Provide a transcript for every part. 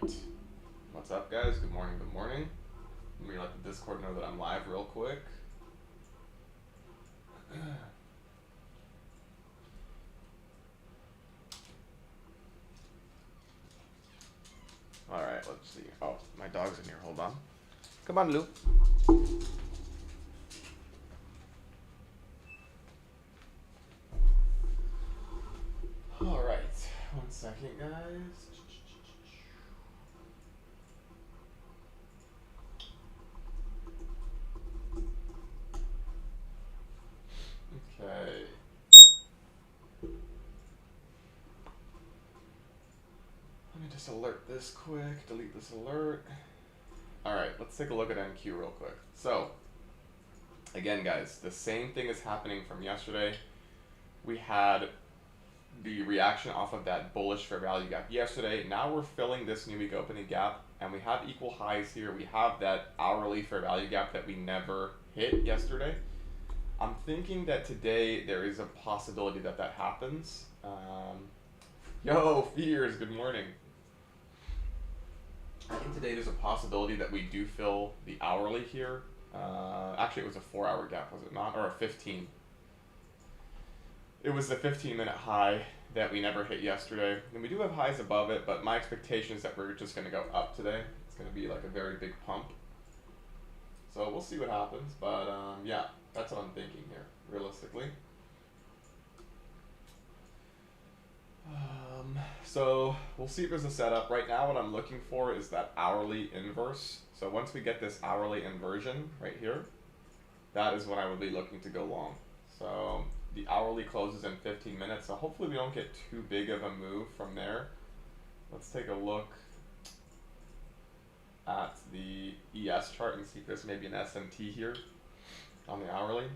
What's up, guys? Good morning, good morning. Let me let the Discord know that I'm live real quick. Alright, let's see. Oh, my dog's in here. Hold on. Come on, Lou. Alright, 1 second, guys. Okay. Let me just alert this quick. Delete this alert. Alright, let's take a look at NQ real quick. So, again, guys, the same thing is happening from yesterday. We had the reaction off of that bullish fair value gap yesterday. Now we're filling this new week opening gap, and we have equal highs here. We have that hourly fair value gap that we never hit yesterday. I'm thinking that today there is a possibility that that happens. Yo, Fears, good morning. I think today there's a possibility that we do fill the hourly here. Actually, it was a 4-hour gap, was it not? Or a 15. It was the 15-minute high that we never hit yesterday. And we do have highs above it, but my expectation is that we're just going to go up today. It's going to be like a very big pump. So we'll see what happens. But yeah, that's what I'm thinking here, realistically. So we'll see if there's a setup. Right now what I'm looking for is that hourly inverse. So once we get this hourly inversion right here, that is when I would be looking to go long. So the hourly closes in 15 minutes, so hopefully we don't get too big of a move from there. Let's take a look at the ES chart and see if there's maybe an SMT here on the hourly.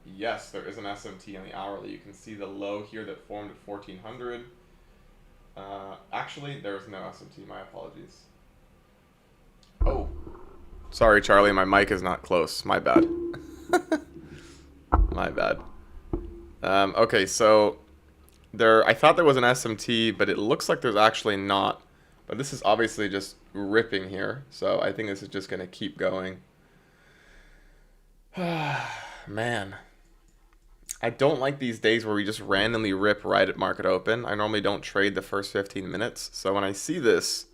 Yes, there is an SMT on the hourly. You can see the low here that formed at 1400. Actually, there's no SMT. My apologies. Oh, sorry, Charlie. My mic is not close. My bad. My bad. Okay, so I thought there was an SMT, but it looks like there's actually not. But this is obviously just ripping here, so I think this is just going to keep going. Man. I don't like these days where we just randomly rip right at market open. I normally don't trade the first 15 minutes. So when I see this,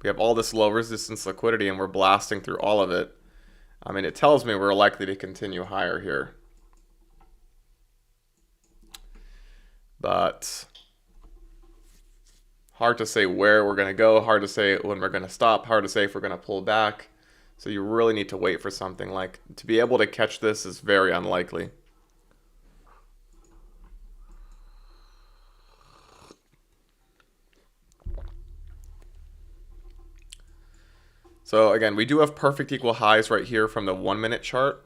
we have all this low resistance liquidity and we're blasting through all of it. I mean, it tells me we're likely to continue higher here. But hard to say where we're going to go, hard to say when we're going to stop, hard to say if we're going to pull back. So you really need to wait for something. Like, to be able to catch this is very unlikely. So again, we do have perfect equal highs right here from the 1-minute chart.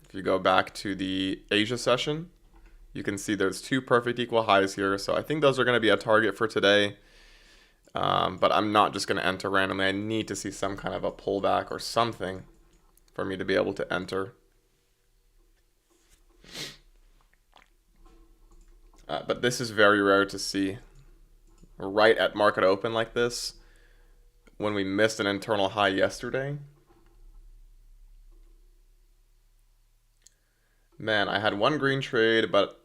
If you go back to the Asia session, you can see there's 2 perfect equal highs here. So I think those are going to be a target for today. But I'm not just going to enter randomly. I need to see some kind of a pullback or something for me to be able to enter. But this is very rare to see right at market open like this when we missed an internal high yesterday. Man, I had one green trade, but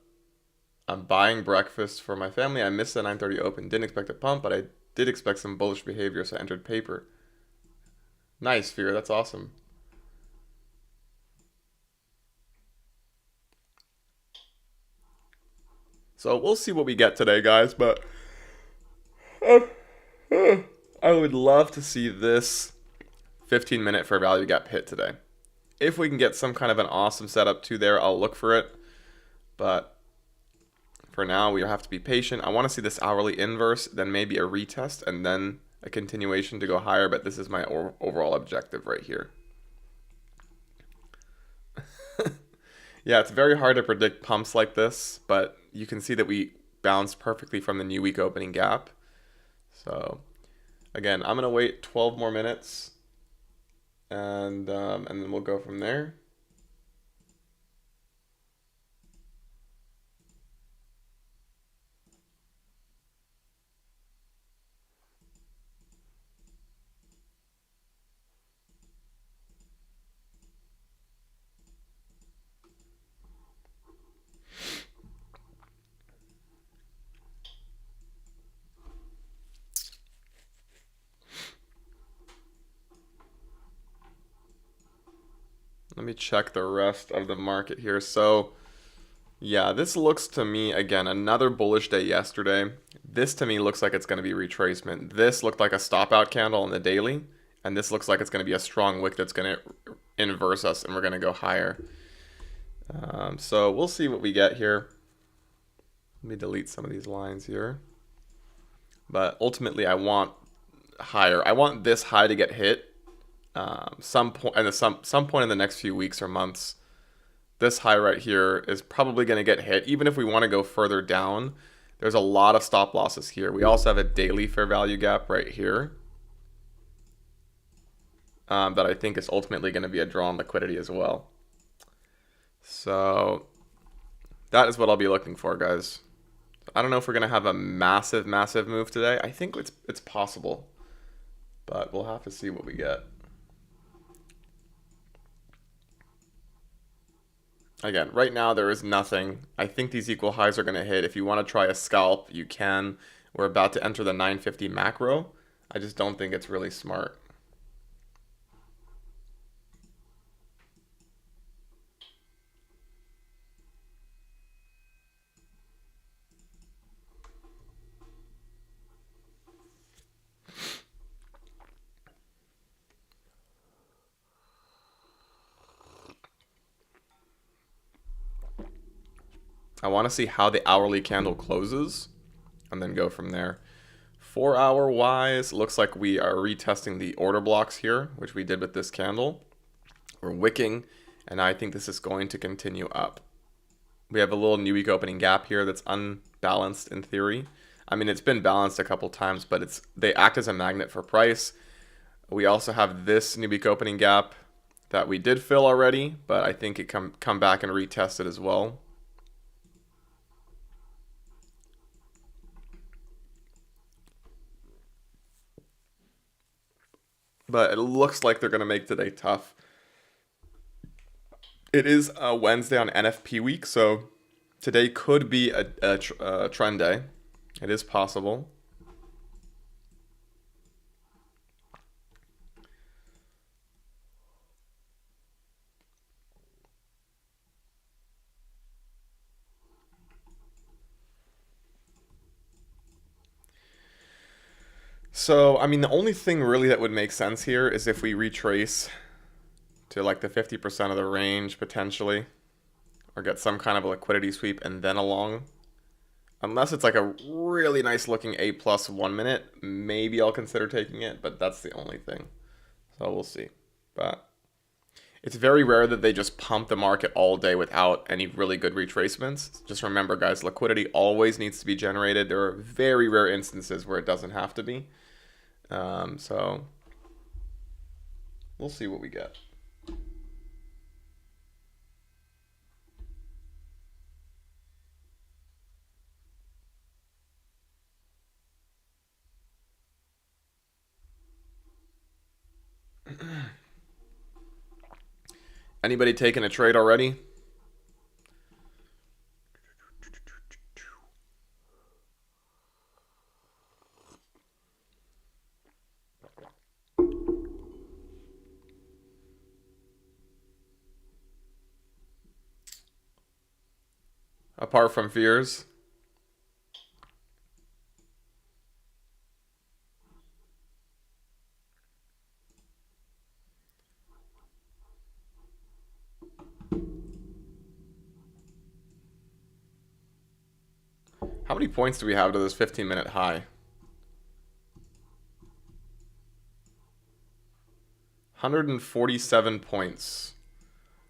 I'm buying breakfast for my family. I missed the 9:30 open. Didn't expect a pump, but I did expect some bullish behavior, so I entered paper. Nice, Fear. That's awesome. So we'll see what we get today, guys, but I would love to see this 15-minute fair value gap hit today. If we can get some kind of an awesome setup to there, I'll look for it. But for now, we have to be patient. I want to see this hourly inverse, then maybe a retest, and then a continuation to go higher. But this is my overall objective right here. Yeah, it's very hard to predict pumps like this, but you can see that we bounced perfectly from the new week opening gap. So again, I'm gonna wait 12 more minutes, and then we'll go from there. me check the rest of the market here. So, yeah, this looks to me, again, another bullish day yesterday. This to me looks like it's going to be retracement. This looked like a stop out candle on the daily. And this looks like it's going to be a strong wick that's going to inverse us and we're going to go higher. So we'll see what we get here. Let me delete some of these lines here. But ultimately I want higher. I want this high to get hit some point in the next few weeks or months. This high right here is probably going to get hit. Even if we want to go further down, there's a lot of stop losses here. We also have a daily fair value gap right here. That I think is ultimately going to be a draw on liquidity as well. So that is what I'll be looking for, guys. I don't know if we're going to have a massive move today. I think it's possible, but we'll have to see what we get. Again, right now there is nothing. I think these equal highs are going to hit. If you want to try a scalp, you can. We're about to enter the 950 macro. I just don't think it's really smart. I want to see how the hourly candle closes and then go from there. 4 hour wise, looks like we are retesting the order blocks here, which we did with this candle. We're wicking, and I think this is going to continue up. We have a little new week opening gap here that's unbalanced in theory. I mean, it's been balanced a couple times, but they act as a magnet for price. We also have this new week opening gap that we did fill already, but I think it come back and retest it as well. But it looks like they're going to make today tough. It is a Wednesday on NFP week, so today could be a trend day. It is possible. So, I mean, the only thing really that would make sense here is if we retrace to like the 50% of the range potentially, or get some kind of a liquidity sweep and then along. Unless it's like a really nice looking A+ 1 minute, maybe I'll consider taking it, but that's the only thing. So we'll see. But it's very rare that they just pump the market all day without any really good retracements. Just remember, guys, liquidity always needs to be generated. There are very rare instances where it doesn't have to be. So we'll see what we get. Anybody taking a trade already? Apart from fears. How many points do we have to this 15-minute high? 147 points.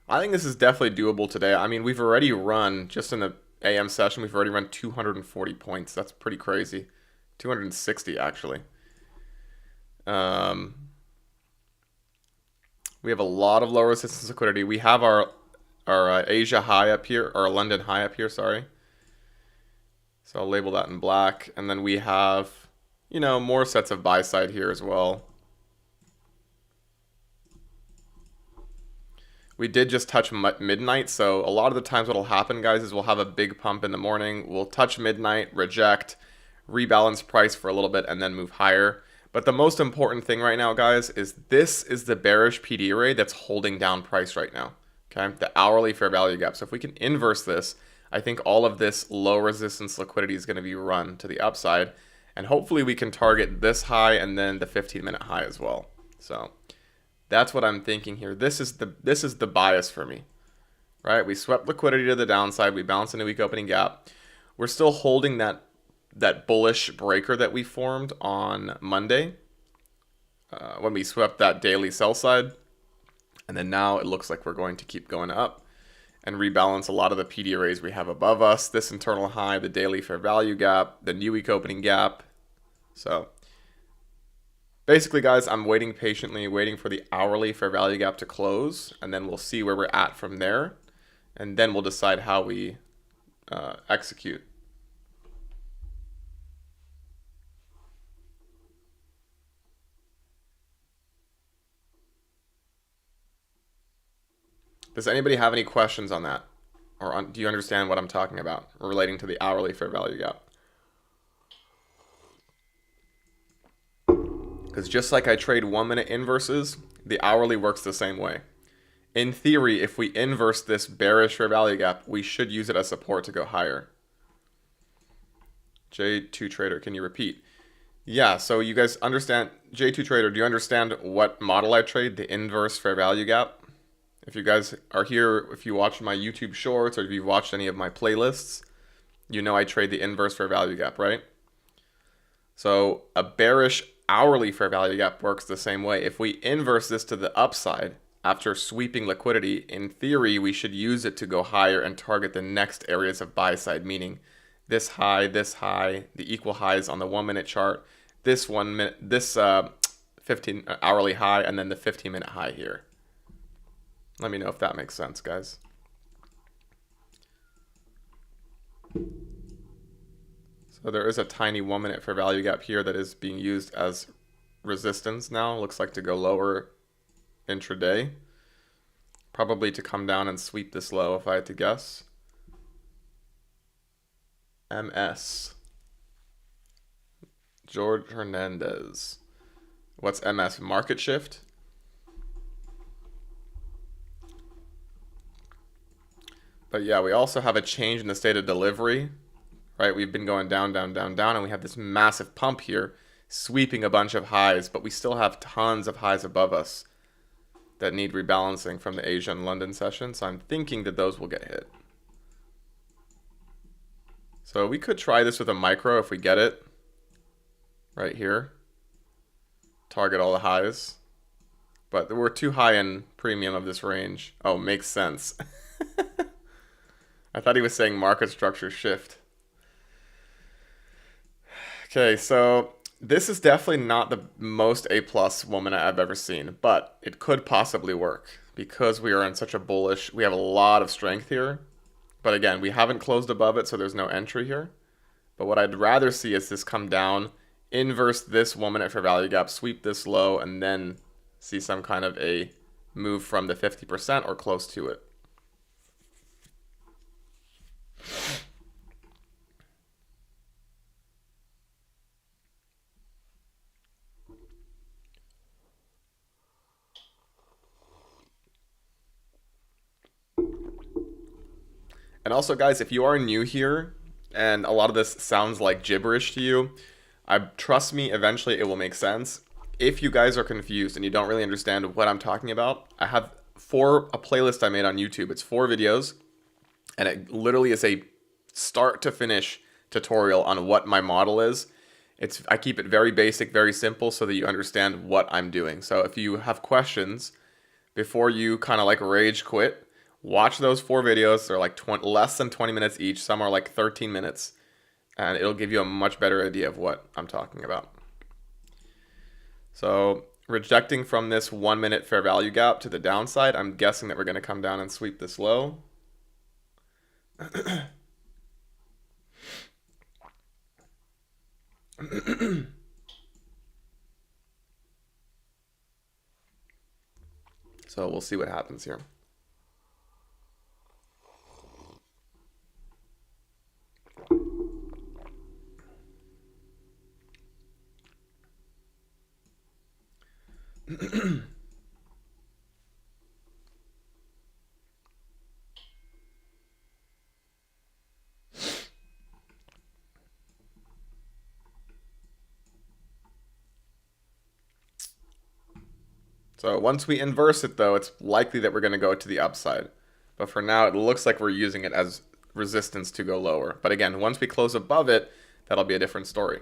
I think this is definitely doable today. I mean, we've already run, just in the AM session, we've already run 240 points. That's pretty crazy. 260, actually. We have a lot of low resistance liquidity. We have our Asia high up here, or London high up here, sorry. So I'll label that in black. And then we have, you know, more sets of buy side here as well. We did just touch midnight, so a lot of the times what will happen, guys, is we'll have a big pump in the morning. We'll touch midnight, reject, rebalance price for a little bit, and then move higher. But the most important thing right now, guys, is this is the bearish PD array that's holding down price right now. Okay, the hourly fair value gap. So if we can inverse this, I think all of this low resistance liquidity is going to be run to the upside. And hopefully we can target this high and then the 15-minute high as well. So that's what I'm thinking here. This is the bias for me, right? We swept liquidity to the downside. We bounced in a weak opening gap. We're still holding that bullish breaker that we formed on Monday when we swept that daily sell side. And then now it looks like we're going to keep going up and rebalance a lot of the PD arrays we have above us. This internal high, the daily fair value gap, the new week opening gap. So basically, guys, I'm waiting patiently, waiting for the hourly fair value gap to close, and then we'll see where we're at from there, and then we'll decide how we execute. Does anybody have any questions on that? Or do you understand what I'm talking about relating to the hourly fair value gap? Because just like I trade 1 minute inverses, the hourly works the same way. In theory, if we inverse this bearish fair value gap, we should use it as support to go higher. J2 Trader, can you repeat? Yeah, so you guys understand, J2 Trader, do you understand what model I trade, the inverse fair value gap? If you guys are here, if you watch my YouTube shorts or if you've watched any of my playlists, you know I trade the inverse fair value gap, right? So a bearish hourly fair value gap works the same way. If we inverse this to the upside after sweeping liquidity, in theory, we should use it to go higher and target the next areas of buy side, meaning this high, the equal highs on the 1 minute chart, this 15 hourly high, and then the 15-minute high here. Let me know if that makes sense, guys. So there is a tiny 1 minute fair value gap here that is being used as resistance now. Looks like to go lower intraday. Probably to come down and sweep this low if I had to guess. MS. George Hernandez. What's MS? Market shift? But yeah, we also have a change in the state of delivery, right? We've been going down, down, down, down, and we have this massive pump here, sweeping a bunch of highs, but we still have tons of highs above us that need rebalancing from the Asia and London session. So I'm thinking that those will get hit. So we could try this with a micro if we get it right here. Target all the highs. But we're too high in premium of this range. Oh, makes sense. I thought he was saying market structure shift. Okay, so this is definitely not the most A+ 1 minute I've ever seen, but it could possibly work because we are in such a bullish, we have a lot of strength here. But again, we haven't closed above it, so there's no entry here. But what I'd rather see is this come down, inverse this 1 minute fair value gap, sweep this low, and then see some kind of a move from the 50% or close to it. And also, guys, if you are new here and a lot of this sounds like gibberish to you, trust me, eventually it will make sense. If you guys are confused and you don't really understand what I'm talking about, I have a playlist I made on YouTube. It's 4 videos, and it literally is a start to finish tutorial on what my model is. I keep it very basic, very simple, so that you understand what I'm doing. So if you have questions before you kind of like rage quit, watch those 4 videos. They're like less than 20 minutes each. Some are like 13 minutes. And it'll give you a much better idea of what I'm talking about. So rejecting from this 1 minute fair value gap to the downside, I'm guessing that we're going to come down and sweep this low. So we'll see what happens here. So once we inverse it, though, it's likely that we're going to go to the upside. But for now, it looks like we're using it as resistance to go lower. But again, once we close above it, that'll be a different story.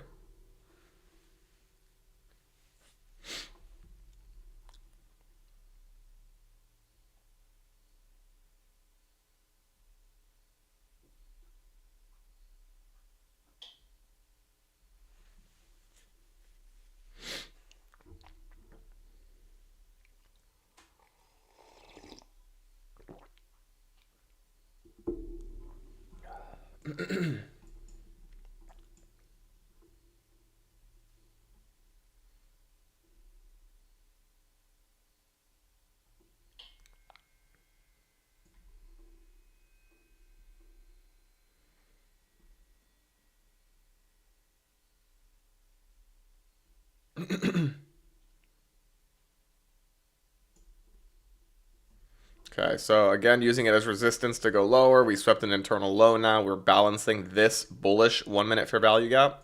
Okay, so again, using it as resistance to go lower. We swept an internal low now. We're balancing this bullish 1 minute fair value gap.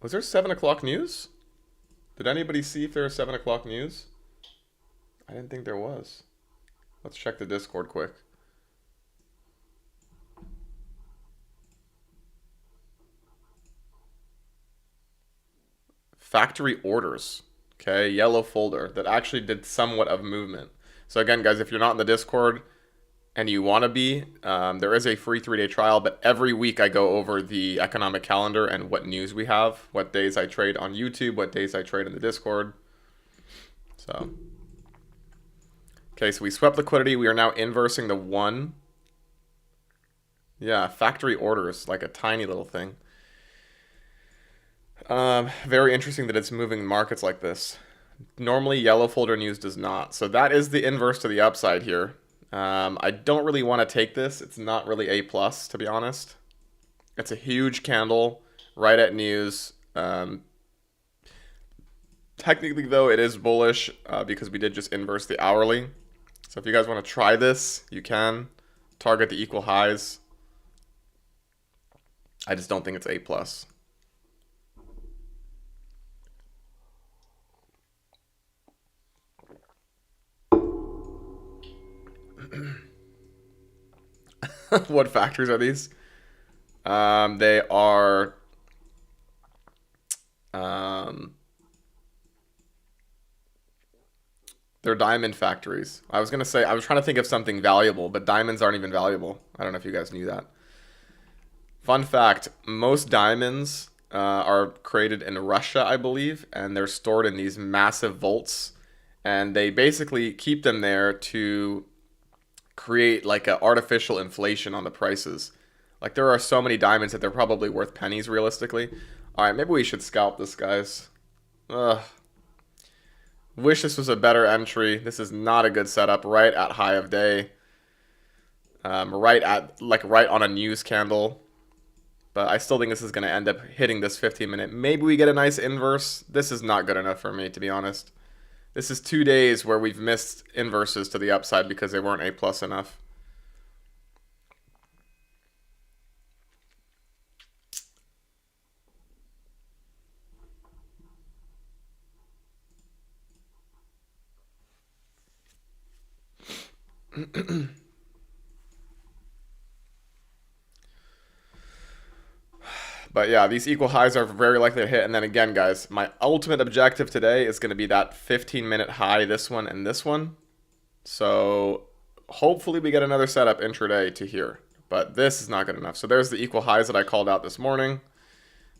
Was there 7 o'clock news? Did anybody see if there was 7 o'clock news? I didn't think there was. Let's check the Discord quick. Factory orders. Okay, yellow folder that actually did somewhat of movement. So again, guys, if you're not in the Discord and you want to be, there is a free 3-day trial, but every week I go over the economic calendar and what news we have, what days I trade on YouTube, what days I trade in the Discord. So, okay, so we swept liquidity. We are now inversing the 1. Yeah, factory orders, like a tiny little thing. Very interesting that it's moving markets like this. Normally, yellow folder news does not. So that is the inverse to the upside here. I don't really want to take this. It's not really A+, to be honest. It's a huge candle right at news. Technically, though, it is bullish because we did just inverse the hourly. So if you guys want to try this, you can. Target the equal highs. I just don't think it's A+. What factors are these? They are they're diamond factories. I was trying to think of something valuable, but diamonds aren't even valuable. I don't know if you guys knew that. Fun fact, most diamonds are created in Russia, I believe, and they're stored in these massive vaults, and they basically keep them there to create like an artificial inflation on the prices. Like there are so many diamonds that they're probably worth pennies realistically. All right, maybe we should scalp this, guys. Ugh. Wish this was a better entry. This is not a good setup. Right at high of day. Right on a news candle. But I still think this is going to end up hitting this 15-minute. Maybe we get a nice inverse. This is not good enough for me, to be honest. This is 2 days where we've missed inverses to the upside because they weren't A+ enough. But yeah, these equal highs are very likely to hit. And then again, guys, my ultimate objective today is going to be that 15-minute high, this one and this one. So hopefully we get another setup intraday to here. But this is not good enough. So there's the equal highs that I called out this morning.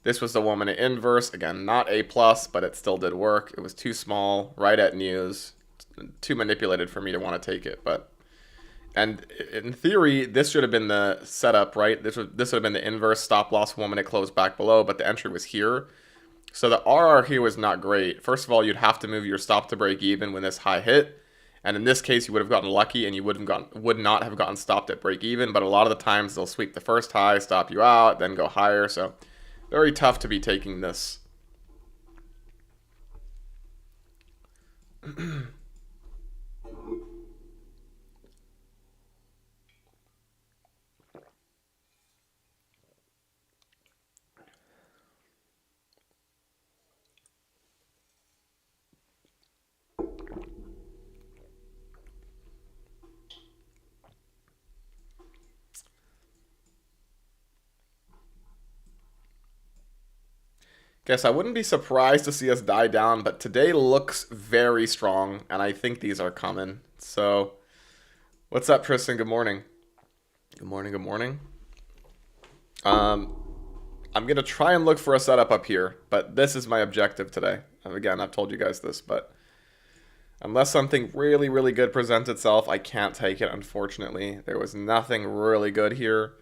This was the 1 minute inverse. Again, not A+, but it still did work. It was too small, right at news. Too manipulated for me to want to take it. And in theory, this should have been the setup, right? This would have been the inverse stop loss 1 minute close back below, but the entry was here. So the RR here was not great. First of all, you'd have to move your stop to break even when this high hit. And in this case, you would have gotten lucky and you would not have gotten stopped at break even. But a lot of the times they'll sweep the first high, stop you out, then go higher. So very tough to be taking this. Guess I wouldn't be surprised to see us die down, but today looks very strong, and I think these are coming. So, what's up, Tristan? Good morning. Good morning, good morning. I'm going to try and look for a setup up here, but this is my objective today. Again, I've told you guys this, but unless something really, really good presents itself, I can't take it, unfortunately. There was nothing really good here.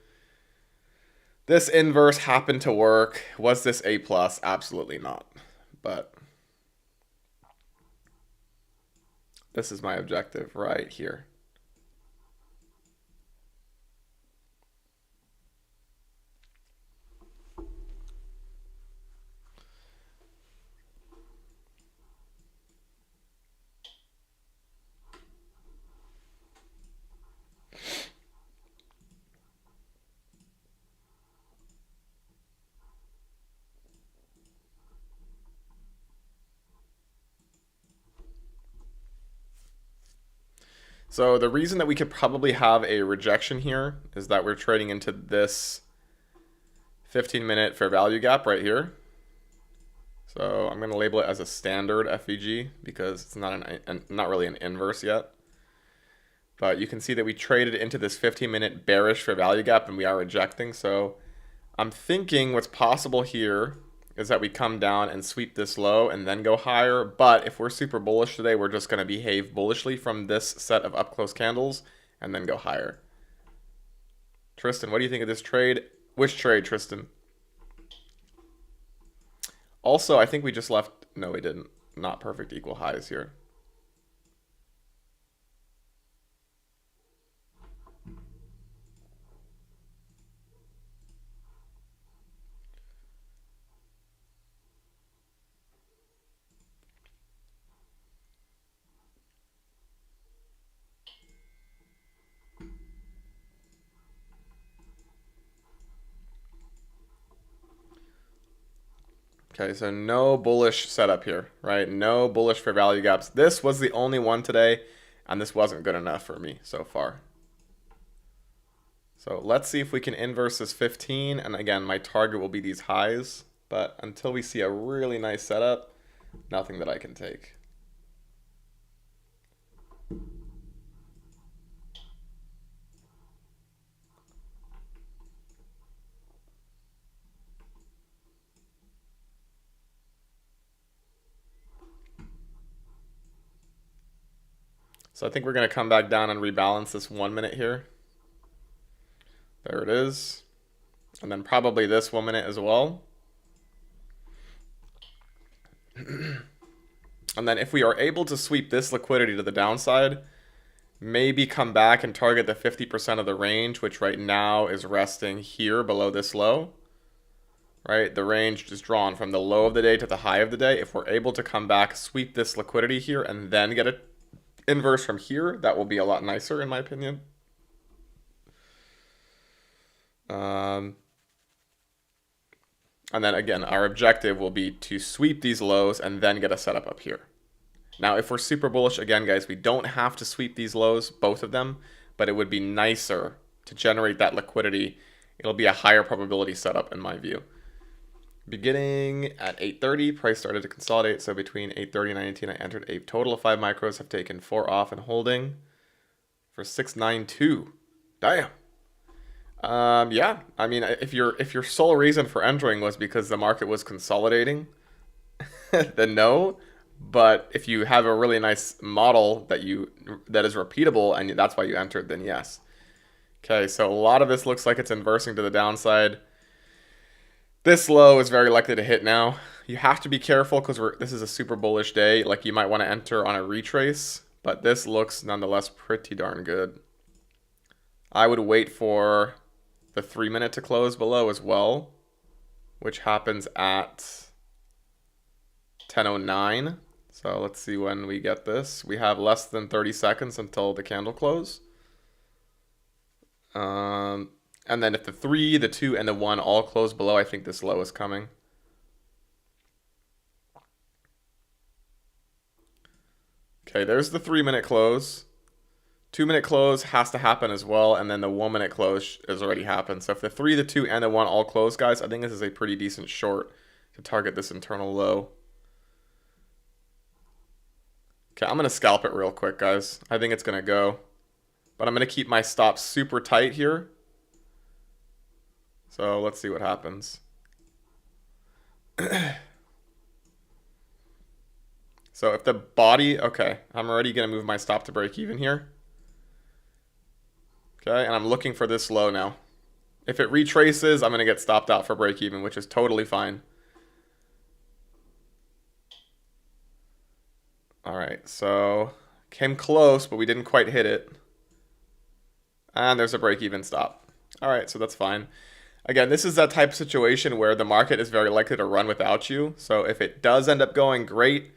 This inverse happened to work. Was this A+? Absolutely not. But this is my objective right here. So the reason that we could probably have a rejection here is that we're trading into this 15-minute fair value gap right here. So I'm going to label it as a standard FVG because it's not really an inverse yet. But you can see that we traded into this 15-minute bearish fair value gap and we are rejecting. So I'm thinking what's possible here is that we come down and sweep this low and then go higher. But if we're super bullish today, we're just going to behave bullishly from this set of up close candles and then go higher. Tristan, what do you think of this trade? Which trade, Tristan? Also, I think we just left... No, we didn't. Not perfect equal highs here. Okay, so no bullish setup here, right? No bullish fair value gaps. This was the only one today, and this wasn't good enough for me so far. So let's see if we can inverse this 15, and again, my target will be these highs, but until we see a really nice setup, nothing that I can take. So I think we're going to come back down and rebalance this 1 minute here. There it is. And then probably this 1 minute as well. And then if we are able to sweep this liquidity to the downside, maybe come back and target the 50% of the range, which right now is resting here below this low. Right? The range is drawn from the low of the day to the high of the day. If we're able to come back, sweep this liquidity here, and then get it inverse from here, that will be a lot nicer in my opinion. And then again, our objective will be to sweep these lows and then get a setup up here. Now, if we're super bullish, again, guys, we don't have to sweep these lows, both of them, but it would be nicer to generate that liquidity. It'll be a higher probability setup in my view. Beginning at 8:30, price started to consolidate. So between 8:30 and 9:18, I entered a total of 5 micros, have taken 4 off and holding for 692. Damn. Yeah. I mean, if your sole reason for entering was because the market was consolidating, then no. But if you have a really nice model that is repeatable and that's why you entered, then yes. Okay, so a lot of this looks like it's inversing to the downside. This low is very likely to hit now. You have to be careful because this is a super bullish day. Like you might want to enter on a retrace, but this looks nonetheless pretty darn good. I would wait for the 3 minute to close below as well, which happens at 10:09. So let's see when we get this. We have less than 30 seconds until the candle close. And then if the 3, the 2, and the 1 all close below, I think this low is coming. Okay, there's the 3 minute close. 2 minute close has to happen as well, and then the 1 minute close has already happened. So if the 3, the 2, and the 1 all close, guys, I think this is a pretty decent short to target this internal low. Okay, I'm going to scalp it real quick, guys. I think it's going to go. But I'm going to keep my stop super tight here. So let's see what happens. So if the body, okay, I'm already going to move my stop to break even here. Okay, and I'm looking for this low now. If it retraces, I'm going to get stopped out for break even, which is totally fine. All right, so came close, but we didn't quite hit it. And there's a break even stop. All right, so that's fine. Again, this is that type of situation where the market is very likely to run without you. So if it does end up going, great.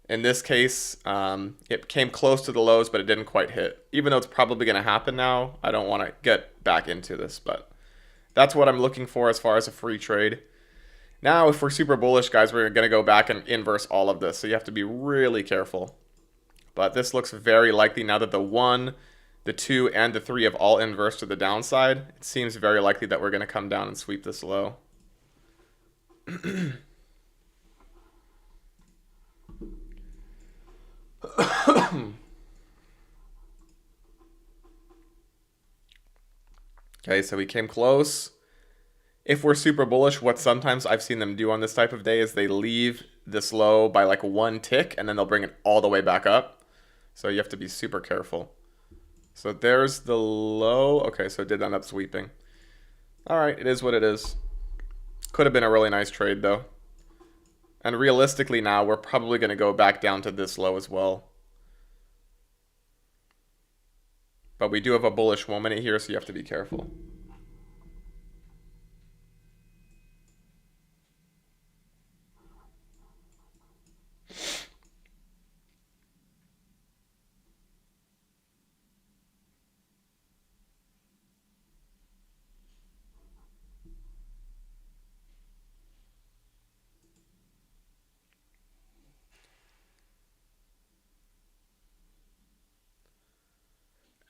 In this case, it came close to the lows, but it didn't quite hit. Even though it's probably going to happen now, I don't want to get back into this, but that's what I'm looking for as far as a free trade. Now, if we're super bullish, guys, we're going to go back and inverse all of this. So you have to be really careful. But this looks very likely now that the 1, the 2, and the 3 have all inversed to the downside. It seems very likely that we're going to come down and sweep this low. Okay, so we came close. If we're super bullish, what sometimes I've seen them do on this type of day is they leave this low by like 1 tick and then they'll bring it all the way back up. So you have to be super careful. So there's the low. Okay, so it did end up sweeping. All right, it is what it is. Could have been a really nice trade though. And realistically now, we're probably going to go back down to this low as well. But we do have a bullish 1 minute here, so you have to be careful.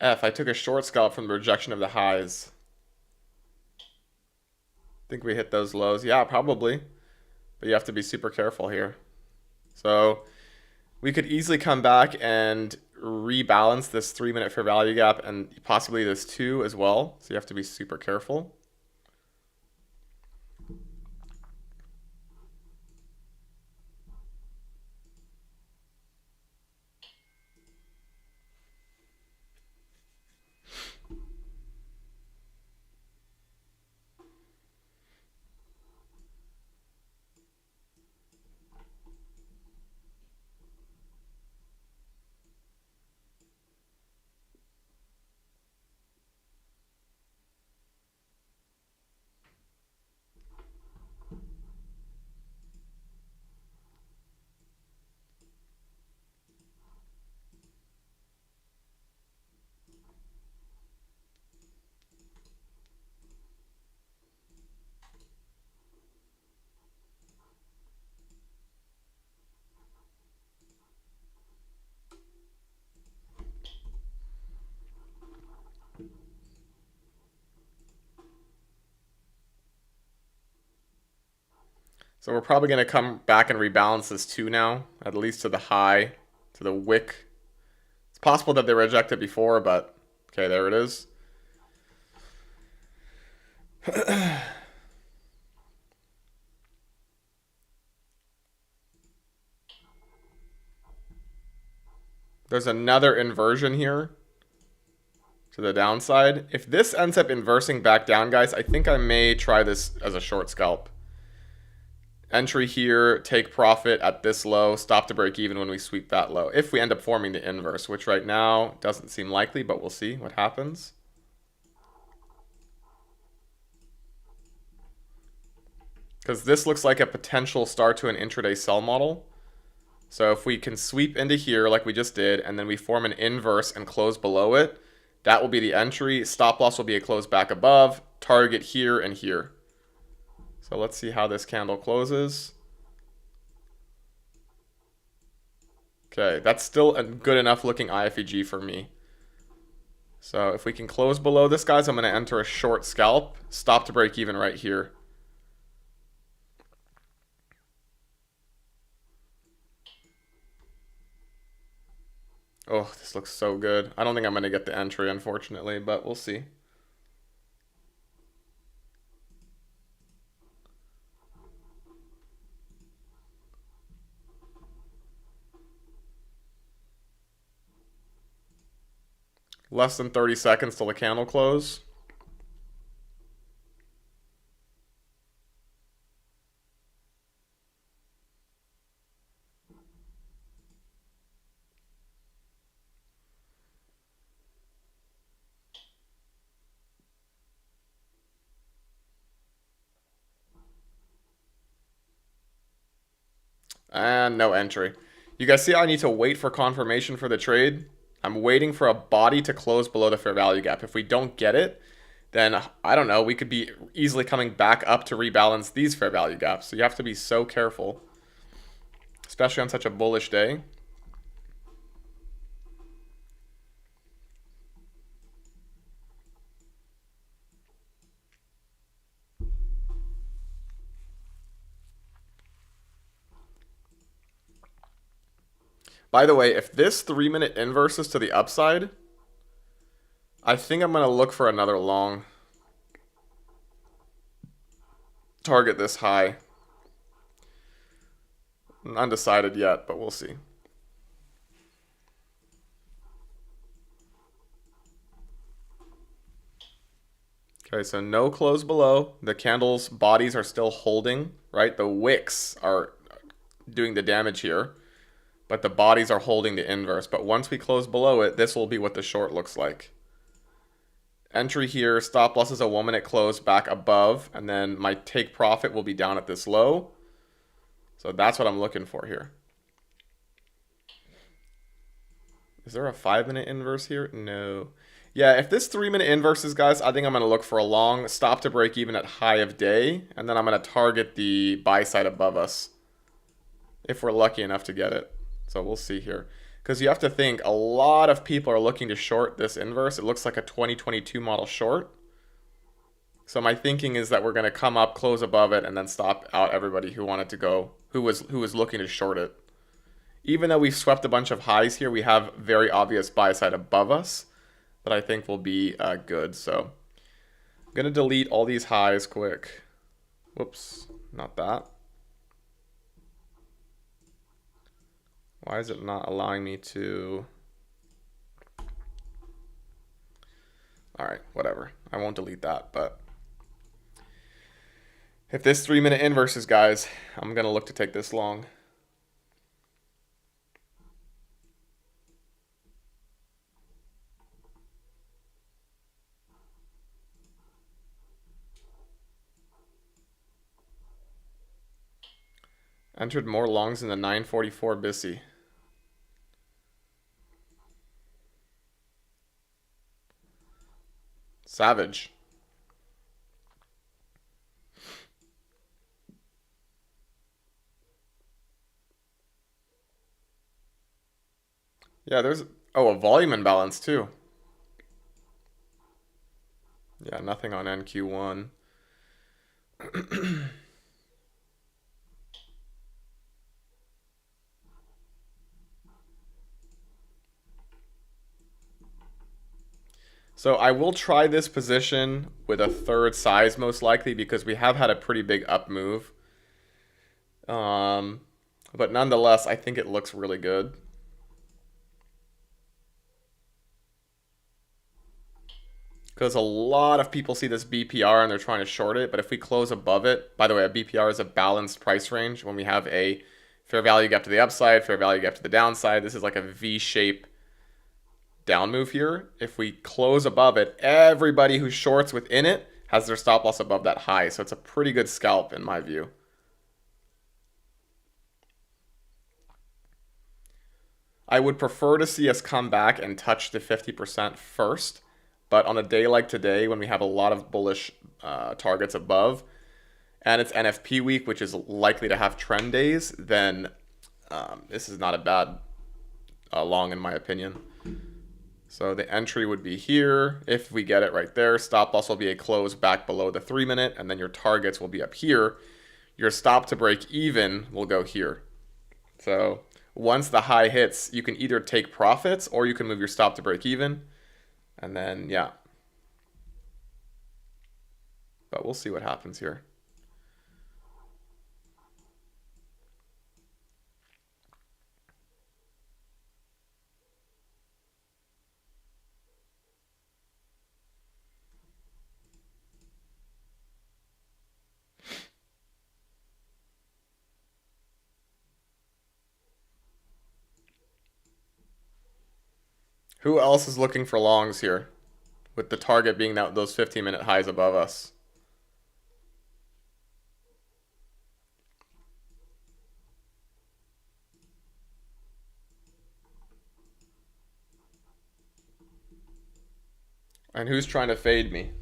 F, I took a short scalp from the rejection of the highs. Think we hit those lows? Yeah, probably. But you have to be super careful here. So we could easily come back and rebalance this 3 minute fair value gap and possibly this 2 as well. So you have to be super careful. So we're probably going to come back and rebalance this 2 now, at least to the high, to the wick. It's possible that they rejected before, but okay, there it is. There's another inversion here to the downside. If this ends up inversing back down, guys, I think I may try this as a short scalp. Entry here, take profit at this low, stop to break even when we sweep that low. If we end up forming the inverse, which right now doesn't seem likely, but we'll see what happens. Because this looks like a potential start to an intraday sell model. So if we can sweep into here like we just did, and then we form an inverse and close below it, that will be the entry. Stop loss will be a close back above, target here and here. So let's see how this candle closes. Okay, that's still a good enough looking IFEG for me. So if we can close below this, guys, I'm going to enter a short scalp. Stop to break even right here. Oh, this looks so good. I don't think I'm going to get the entry, unfortunately, but we'll see. Less than 30 seconds till the candle close. And no entry. You guys see how I need to wait for confirmation for the trade? I'm waiting for a body to close below the fair value gap. If we don't get it, then I don't know, we could be easily coming back up to rebalance these fair value gaps. So you have to be so careful, especially on such a bullish day. By the way, if this 3-minute inverse is to the upside, I think I'm going to look for another long. Target this high. Undecided yet, but we'll see. Okay, so no close below. The candle's bodies are still holding, right? The wicks are doing the damage here, but the bodies are holding the inverse. But once we close below it, this will be what the short looks like. Entry here, stop loss is a 1 minute close back above, and then my take profit will be down at this low. So that's what I'm looking for here. Is there a 5-minute inverse here? No. Yeah, if this 3-minute inverse is, guys, I think I'm going to look for a long stop to break even at high of day, and then I'm going to target the buy side above us if we're lucky enough to get it. So we'll see here. Because you have to think, a lot of people are looking to short this inverse. It looks like a 2022 model short. So my thinking is that we're going to come up, close above it, and then stop out everybody who wanted to go, who was looking to short it. Even though we've swept a bunch of highs here, we have very obvious buy side above us that I think will be good. So I'm going to delete all these highs quick. Whoops, not that. Why is it not allowing me to? All right, whatever. I won't delete that, but if this 3-minute inverses, guys, I'm going to look to take this long. Entered more longs in the 944 BISI. Savage. Yeah, there's, oh, a volume imbalance too. Yeah, nothing on NQ1. So I will try this position with a third size most likely because we have had a pretty big up move. But nonetheless, I think it looks really good. Because a lot of people see this BPR and they're trying to short it. But if we close above it, by the way, a BPR is a balanced price range. When we have a fair value gap to the upside, fair value gap to the downside, this is like a V-shape down move here. If we close above it, everybody who shorts within it has their stop loss above that high. So it's a pretty good scalp in my view. I would prefer to see us come back and touch the 50% first. But on a day like today, when we have a lot of bullish targets above, and it's NFP week, which is likely to have trend days, then this is not a bad long in my opinion. So the entry would be here. If we get it right there, stop loss will be a close back below the 3-minute, and then your targets will be up here. Your stop to break even will go here. So once the high hits, you can either take profits or you can move your stop to break even. And then, yeah. But we'll see what happens here. Who else is looking for longs here? With the target being that those 15-minute highs above us. And who's trying to fade me?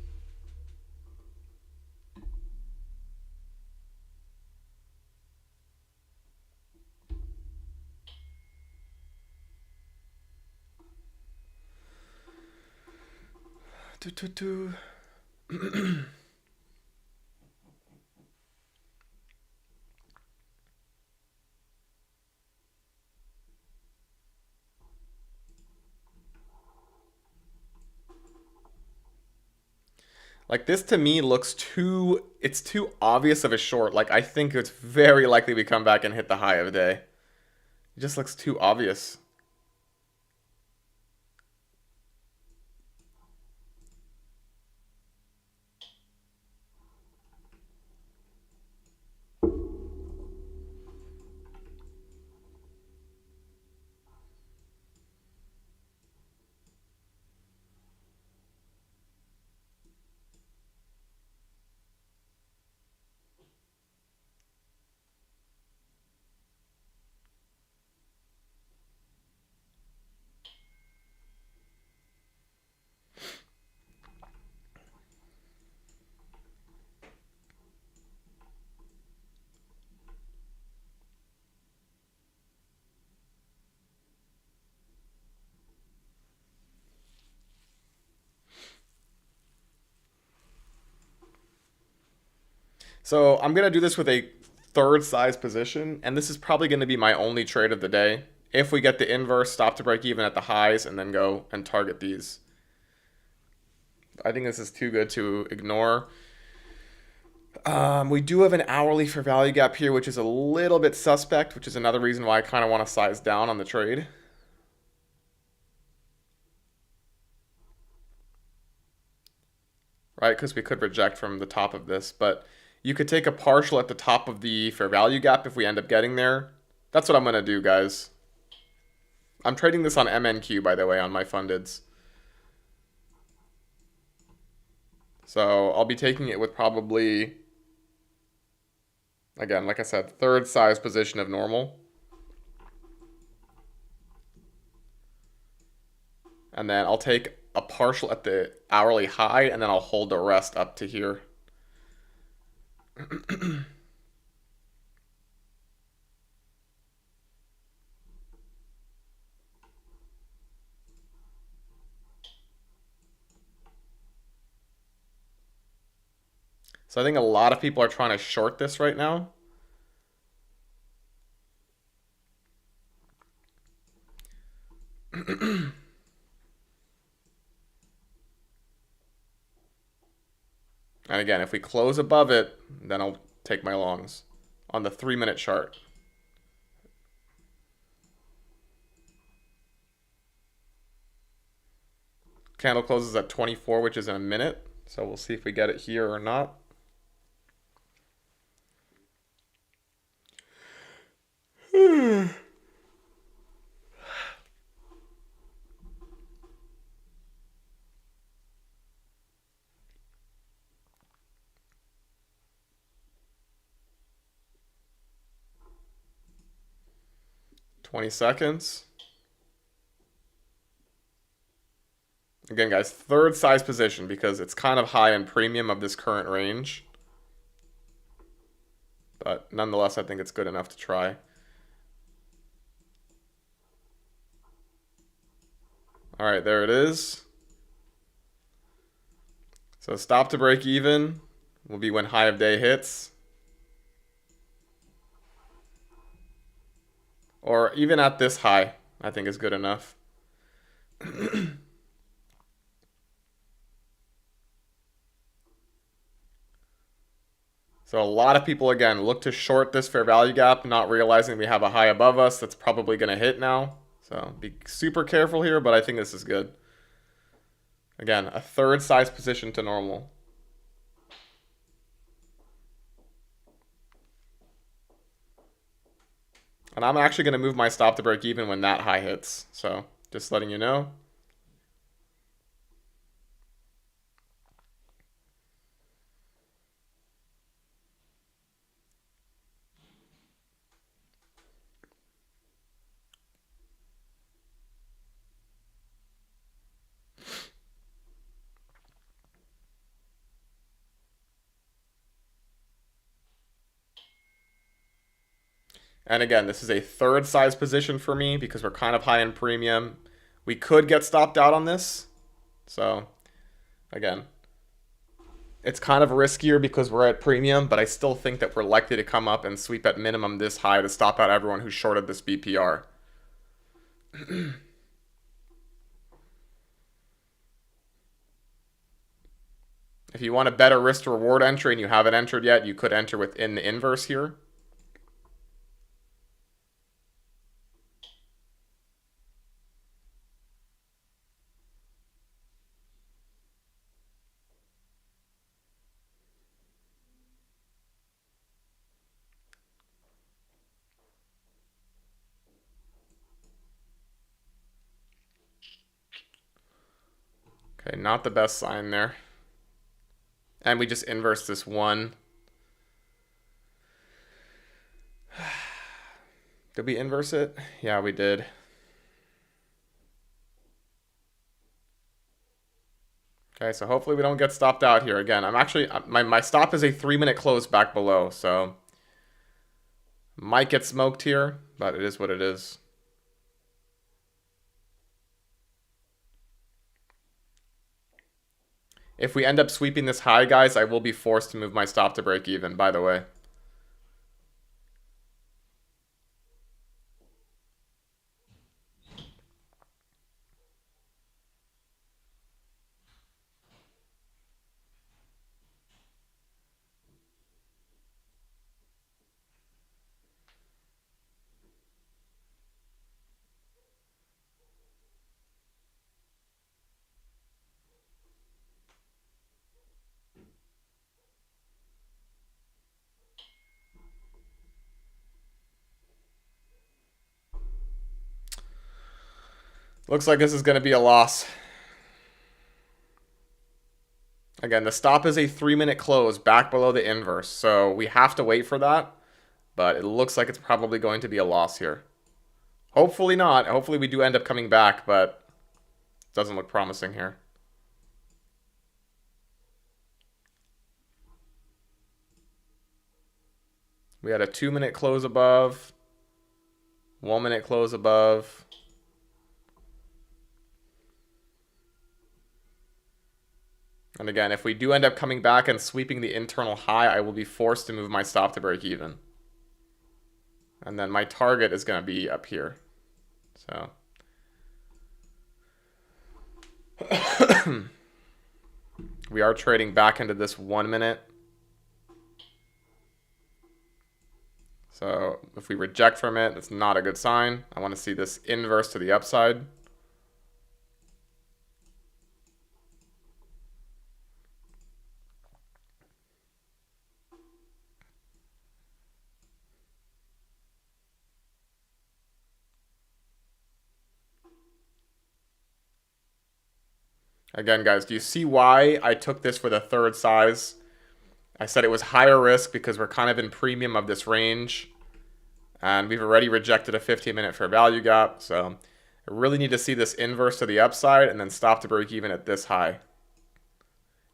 Like, this to me looks too, it's too obvious of a short. Like, I think it's very likely we come back and hit the high of the day. It just looks too obvious. So I'm going to do this with a third size position, and this is probably going to be my only trade of the day. If we get the inverse, stop to break even at the highs, and then go and target these. I think this is too good to ignore. We do have an hourly for value gap here, which is a little bit suspect, which is another reason why I kind of want to size down on the trade. Right, because we could reject from the top of this, but you could take a partial at the top of the fair value gap if we end up getting there. That's what I'm going to do, guys. I'm trading this on MNQ, by the way, on my fundeds. So I'll be taking it with probably, again, like I said, third size position of normal. And then I'll take a partial at the hourly high, and then I'll hold the rest up to here. So I think a lot of people are trying to short this right now. And again, if we close above it, then I'll take my longs on the 3-minute chart. Candle closes at 24, which is in a minute. So we'll see if we get it here or not. Hmm. 20 seconds. Again, guys, third size position because it's kind of high in premium of this current range. But nonetheless, I think it's good enough to try. All right, there it is. So stop to break even will be when high of day hits. Or even at this high, I think is good enough. So a lot of people, again, look to short this fair value gap, not realizing we have a high above us that's probably going to hit now. So be super careful here, but I think this is good. Again, a third size position to normal. And I'm actually going to move my stop to break even when that high hits. So just letting you know. And again, this is a third size position for me because we're kind of high in premium. We could get stopped out on this. So again, it's kind of riskier because we're at premium, but I still think that we're likely to come up and sweep at minimum this high to stop out everyone who shorted this BPR. If you want a better risk to reward entry and you haven't entered yet, you could enter within the inverse here. Okay, not the best sign there. And we just inverse this one. Did we inverse it? Yeah, we did. Okay, so hopefully we don't get stopped out here. Again, I'm actually, my stop is a 3-minute close back below, so might get smoked here, but it is what it is. If we end up sweeping this high, guys, I will be forced to move my stop to break even, by the way. Looks like this is going to be a loss. Again, the stop is a 3-minute close back below the inverse, so we have to wait for that, but it looks like it's probably going to be a loss here. Hopefully not. Hopefully we do end up coming back, but it doesn't look promising here. We had a 2-minute close above, 1-minute close above. And again, if we do end up coming back and sweeping the internal high, I will be forced to move my stop to break even. And then my target is going to be up here. So we are trading back into this 1 minute. So if we reject from it, that's not a good sign. I want to see this inverse to the upside. Again, guys, do you see why I took this for the third size? I said it was higher risk because we're kind of in premium of this range. And we've already rejected a 15-minute fair value gap. So I really need to see this inverse to the upside and then stop to break even at this high.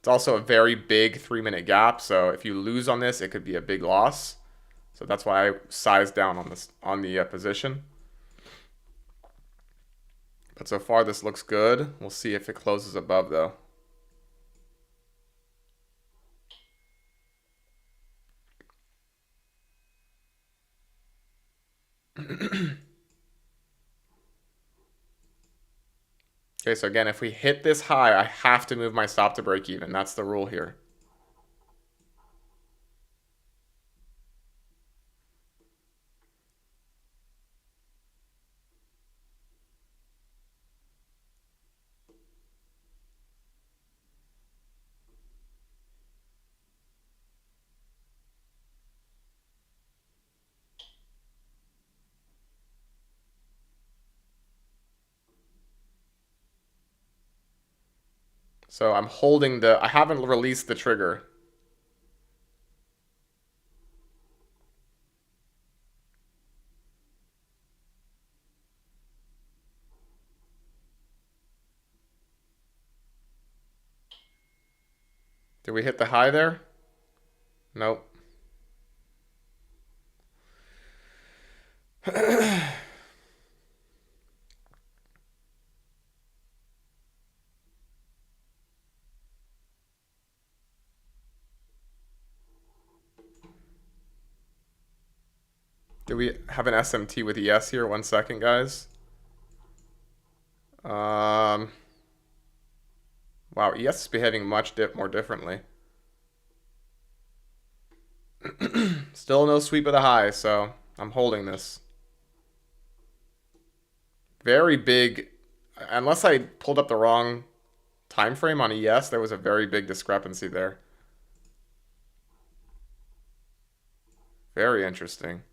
It's also a very big 3-minute gap. So if you lose on this, it could be a big loss. So that's why I sized down on this on the position. But so far this looks good. We'll see if it closes above though. Okay, so again, if we hit this high, I have to move my stop to break even. That's the rule here. So I'm holding I haven't released the trigger. Did we hit the high there? Nope. Do we have an SMT with ES here? 1 second, guys. Wow, ES is behaving much more differently. Still no sweep of the high, so I'm holding this. Very big, unless I pulled up the wrong time frame on ES, there was a very big discrepancy there. Very interesting.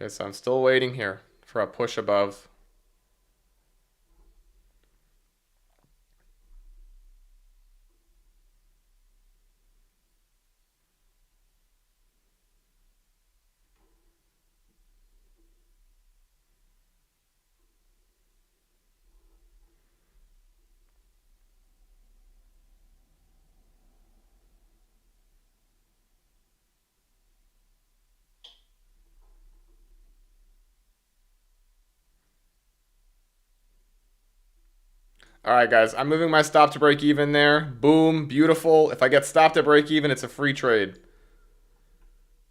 Okay, so I'm still waiting here for a push above. All right, guys, I'm moving my stop to break even there. Boom, beautiful. If I get stopped at break even, it's a free trade.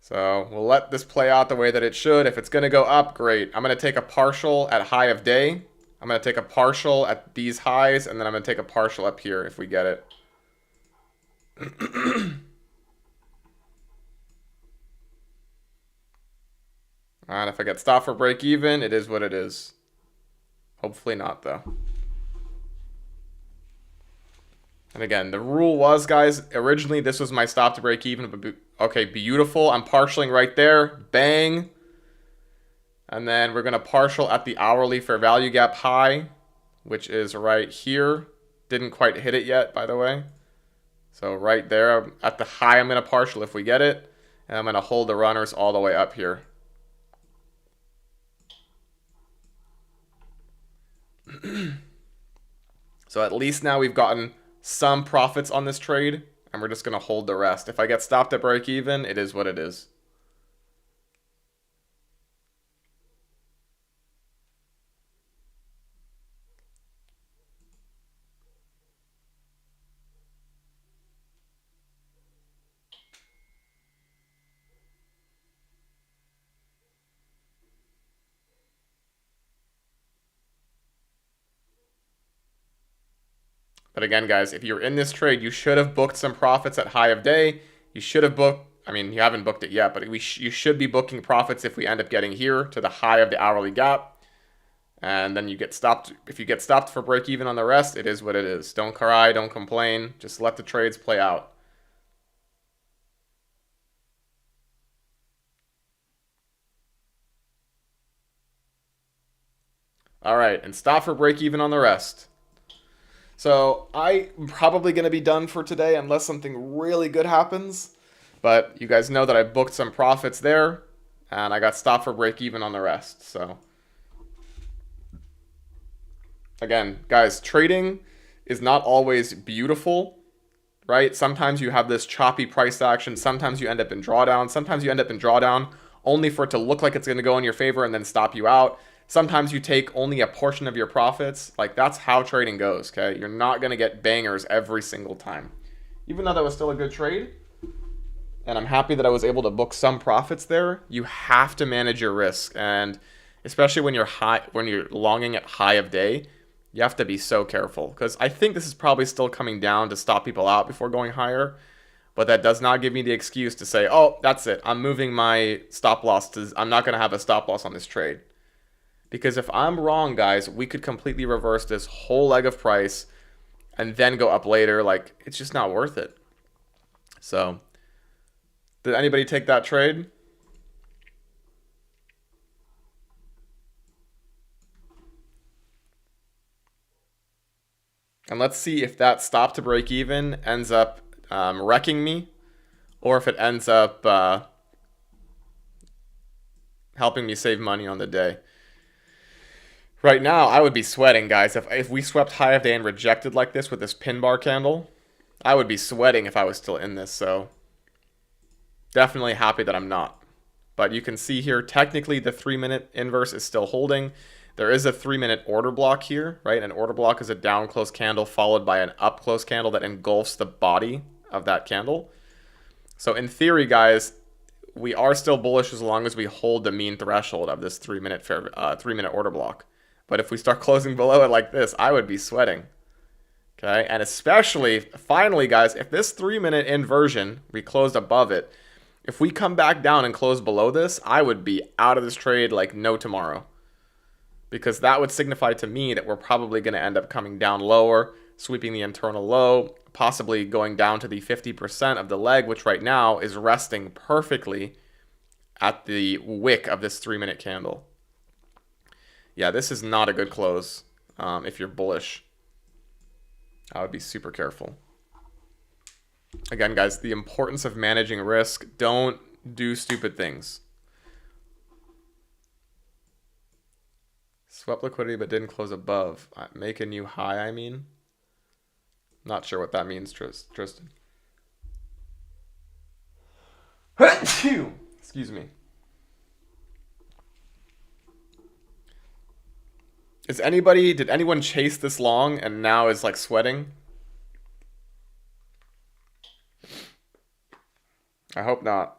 So we'll let this play out the way that it should. If it's going to go up, great. I'm going to take a partial at high of day. I'm going to take a partial at these highs, and then I'm going to take a partial up here if we get it. And if I get stopped for break even, it is what it is. Hopefully not, though. And again, the rule was, guys, originally this was my stop to break even. Okay, beautiful. I'm partialing right there. Bang. And then we're going to partial at the hourly fair value gap high, which is right here. Didn't quite hit it yet, by the way. So right there at the high, I'm going to partial if we get it. And I'm going to hold the runners all the way up here. So at least now we've gotten some profits on this trade, and we're just going to hold the rest. If I get stopped at break even, it is what it is. But again, guys, if you're in this trade, you should have booked some profits at high of day. You should have booked, I mean, you haven't booked it yet, but you should be booking profits if we end up getting here to the high of the hourly gap. And then you get stopped. If you get stopped for break even on the rest, it is what it is. Don't cry, don't complain. Just let the trades play out. All right, and stop for break even on the rest. So I'm probably going to be done for today unless something really good happens. But you guys know that I booked some profits there, and I got stopped for break even on the rest. So again, guys, trading is not always beautiful, right? Sometimes you have this choppy price action. Sometimes you end up in drawdown. Sometimes you end up in drawdown only for it to look like it's going to go in your favor and then stop you out. Sometimes you take only a portion of your profits. Like, that's how trading goes, okay? You're not going to get bangers every single time. Even though that was still a good trade, and I'm happy that I was able to book some profits there, you have to manage your risk. And especially when you're longing at high of day, you have to be so careful. Because I think this is probably still coming down to stop people out before going higher. But that does not give me the excuse to say, oh, that's it. I'm moving my stop loss I'm not going to have a stop loss on this trade. Because if I'm wrong, guys, we could completely reverse this whole leg of price and then go up later. Like, it's just not worth it. So, did anybody take that trade? And let's see if that stop to break even ends up wrecking me, or if it ends up helping me save money on the day. Right now, I would be sweating, guys. If we swept high of day and rejected like this with this pin bar candle, I would be sweating if I was still in this. So definitely happy that I'm not. But you can see here, technically the 3-minute inverse is still holding. There is a 3-minute order block here, right? An order block is a down close candle followed by an up close candle that engulfs the body of that candle. So in theory, guys, we are still bullish as long as we hold the mean threshold of this 3-minute order block. But if we start closing below it like this, I would be sweating. Okay, and especially, finally, guys, if this 3-minute inversion, we closed above it, if we come back down and close below this, I would be out of this trade like no tomorrow. Because that would signify to me that we're probably going to end up coming down lower, sweeping the internal low, possibly going down to the 50% of the leg, which right now is resting perfectly at the wick of this 3-minute candle. Yeah, this is not a good close if you're bullish. I would be super careful. Again, guys, the importance of managing risk. Don't do stupid things. Swept liquidity but didn't close above. Make a new high, I mean. Not sure what that means, Tristan. Excuse me. Did anyone chase this long and now is like sweating? I hope not.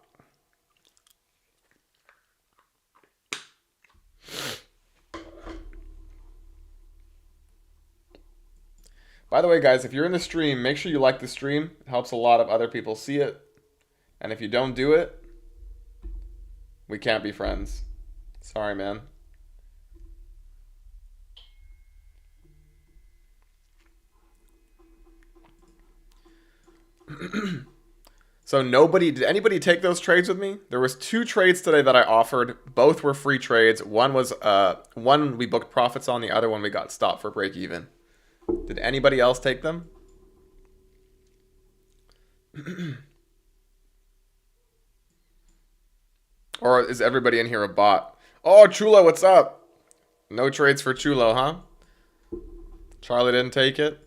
By the way, guys, if you're in the stream, make sure you like the stream. It helps a lot of other people see it. And if you don't do it, we can't be friends. Sorry, man. So did anybody take those trades with me? There was 2 trades today that I offered. Both were free trades. One was one we booked profits on, the other one we got stopped for break even. Did anybody else take them? Or is everybody in here a bot? Oh, Chulo, what's up? No trades for Chulo, huh? Charlie didn't take it.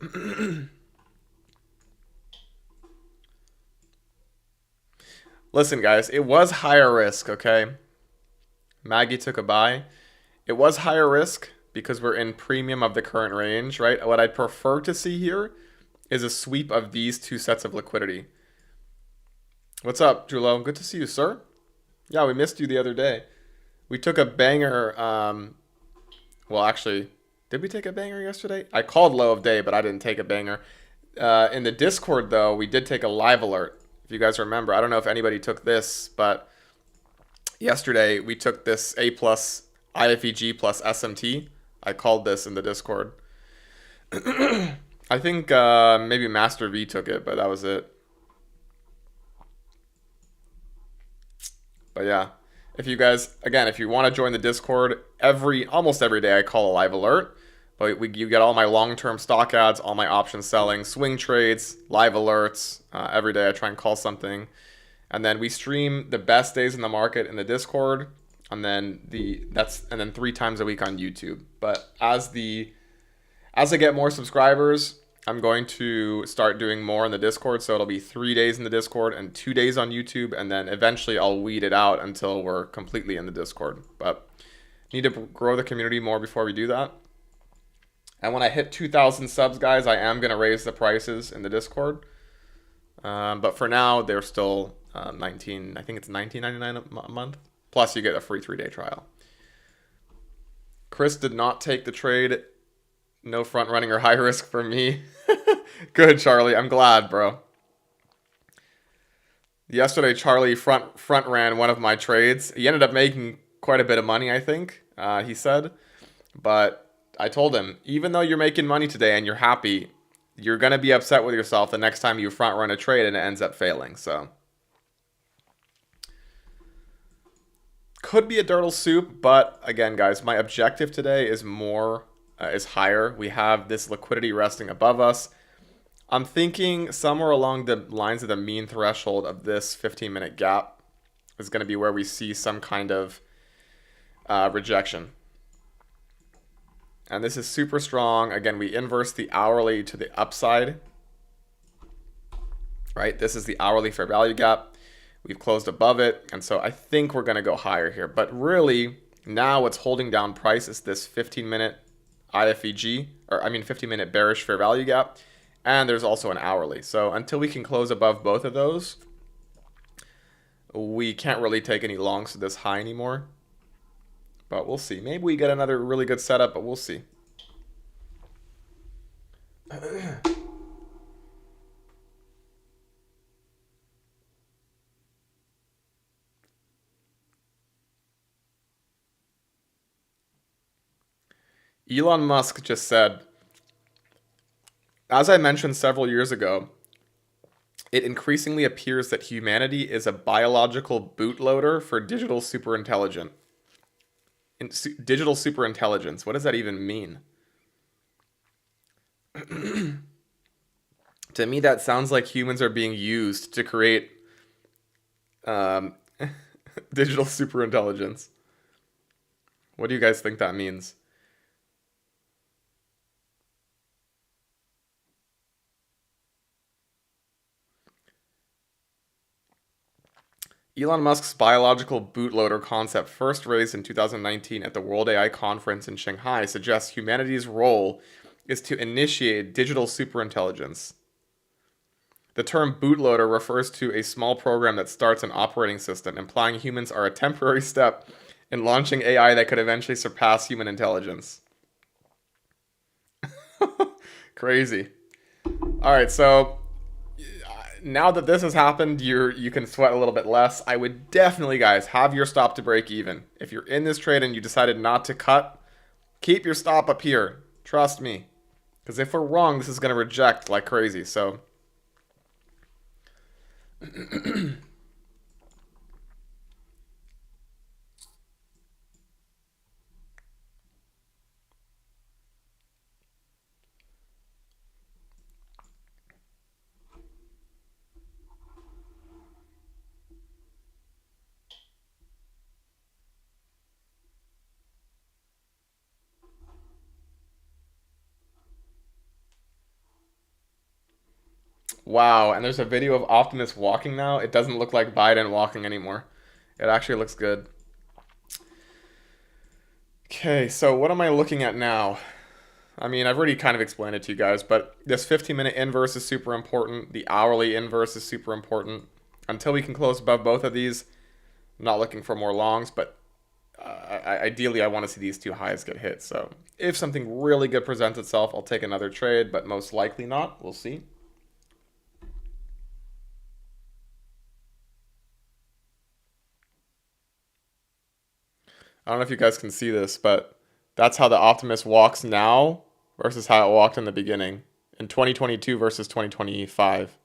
Listen, guys, it was higher risk, okay? Maggie took a buy. It was higher risk because we're in premium of the current range, right? What I'd prefer to see here is a sweep of these 2 sets of liquidity. What's up, Julo? Good to see you, sir. Yeah, we missed you the other day. We took a banger. Well, actually, did we take a banger yesterday? I called low of day, but I didn't take a banger. In the Discord, though, we did take a live alert. If you guys remember, I don't know if anybody took this, but yesterday we took this A plus IFEG plus SMT. I called this in the Discord. I think maybe Master V took it, but that was it. But yeah, if you guys, again, if you want to join the Discord, almost every day I call a live alert. But you get all my long-term stock ads, all my option selling, swing trades, live alerts. Every day I try and call something. And then we stream the best days in the market in the Discord. And then 3 times a week on YouTube. But as I get more subscribers, I'm going to start doing more in the Discord. So it'll be 3 days in the Discord and 2 days on YouTube. And then eventually I'll weed it out until we're completely in the Discord. But Need to grow the community more before we do that. And when I hit 2,000 subs, guys, I am going to raise the prices in the Discord. But for now, they're still 19. I think it's $19.99 a month. Plus, you get a free 3-day trial. Chris did not take the trade. No front running or high risk for me. Good, Charlie. I'm glad, bro. Yesterday, Charlie front ran one of my trades. He ended up making quite a bit of money, I think, he said. But I told him, even though you're making money today and you're happy, you're going to be upset with yourself the next time you front run a trade and it ends up failing. So could be a Dirtle soup, but again, guys, my objective today is is higher. We have this liquidity resting above us. I'm thinking somewhere along the lines of the mean threshold of this 15-minute gap is going to be where we see some kind of rejection. And this is super strong. Again, we inverse the hourly to the upside. Right? This is the hourly fair value gap. We've closed above it. And so I think we're going to go higher here. But really, now what's holding down price is this 15-minute IFEG, 15-minute bearish fair value gap. And there's also an hourly. So until we can close above both of those, we can't really take any longs to this high anymore. But we'll see. Maybe we get another really good setup, but we'll see. Elon Musk just said, as I mentioned several years ago, it increasingly appears that humanity is a biological bootloader for digital superintelligence. Digital superintelligence. What does that even mean? To me, that sounds like humans are being used to create digital superintelligence. What do you guys think that means? Elon Musk's biological bootloader concept, first raised in 2019 at the World AI Conference in Shanghai, suggests humanity's role is to initiate digital superintelligence. The term bootloader refers to a small program that starts an operating system, implying humans are a temporary step in launching AI that could eventually surpass human intelligence. Crazy. All right, so now that this has happened, you can sweat a little bit less. I would definitely, guys, have your stop to break even. If you're in this trade and you decided not to cut, keep your stop up here. Trust me. Because if we're wrong, this is going to reject like crazy. So wow, and there's a video of Optimus walking now. It doesn't look like Biden walking anymore. It actually looks good. Okay, so what am I looking at now? I mean, I've already kind of explained it to you guys, but this 15-minute inverse is super important. The hourly inverse is super important. Until we can close above both of these, I'm not looking for more longs, but ideally I want to see these two highs get hit. So if something really good presents itself, I'll take another trade, but most likely not. We'll see. I don't know if you guys can see this, but that's how the Optimus walks now versus how it walked in the beginning in 2022 versus 2025.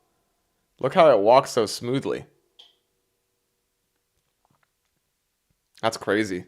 Look how it walks so smoothly. That's crazy.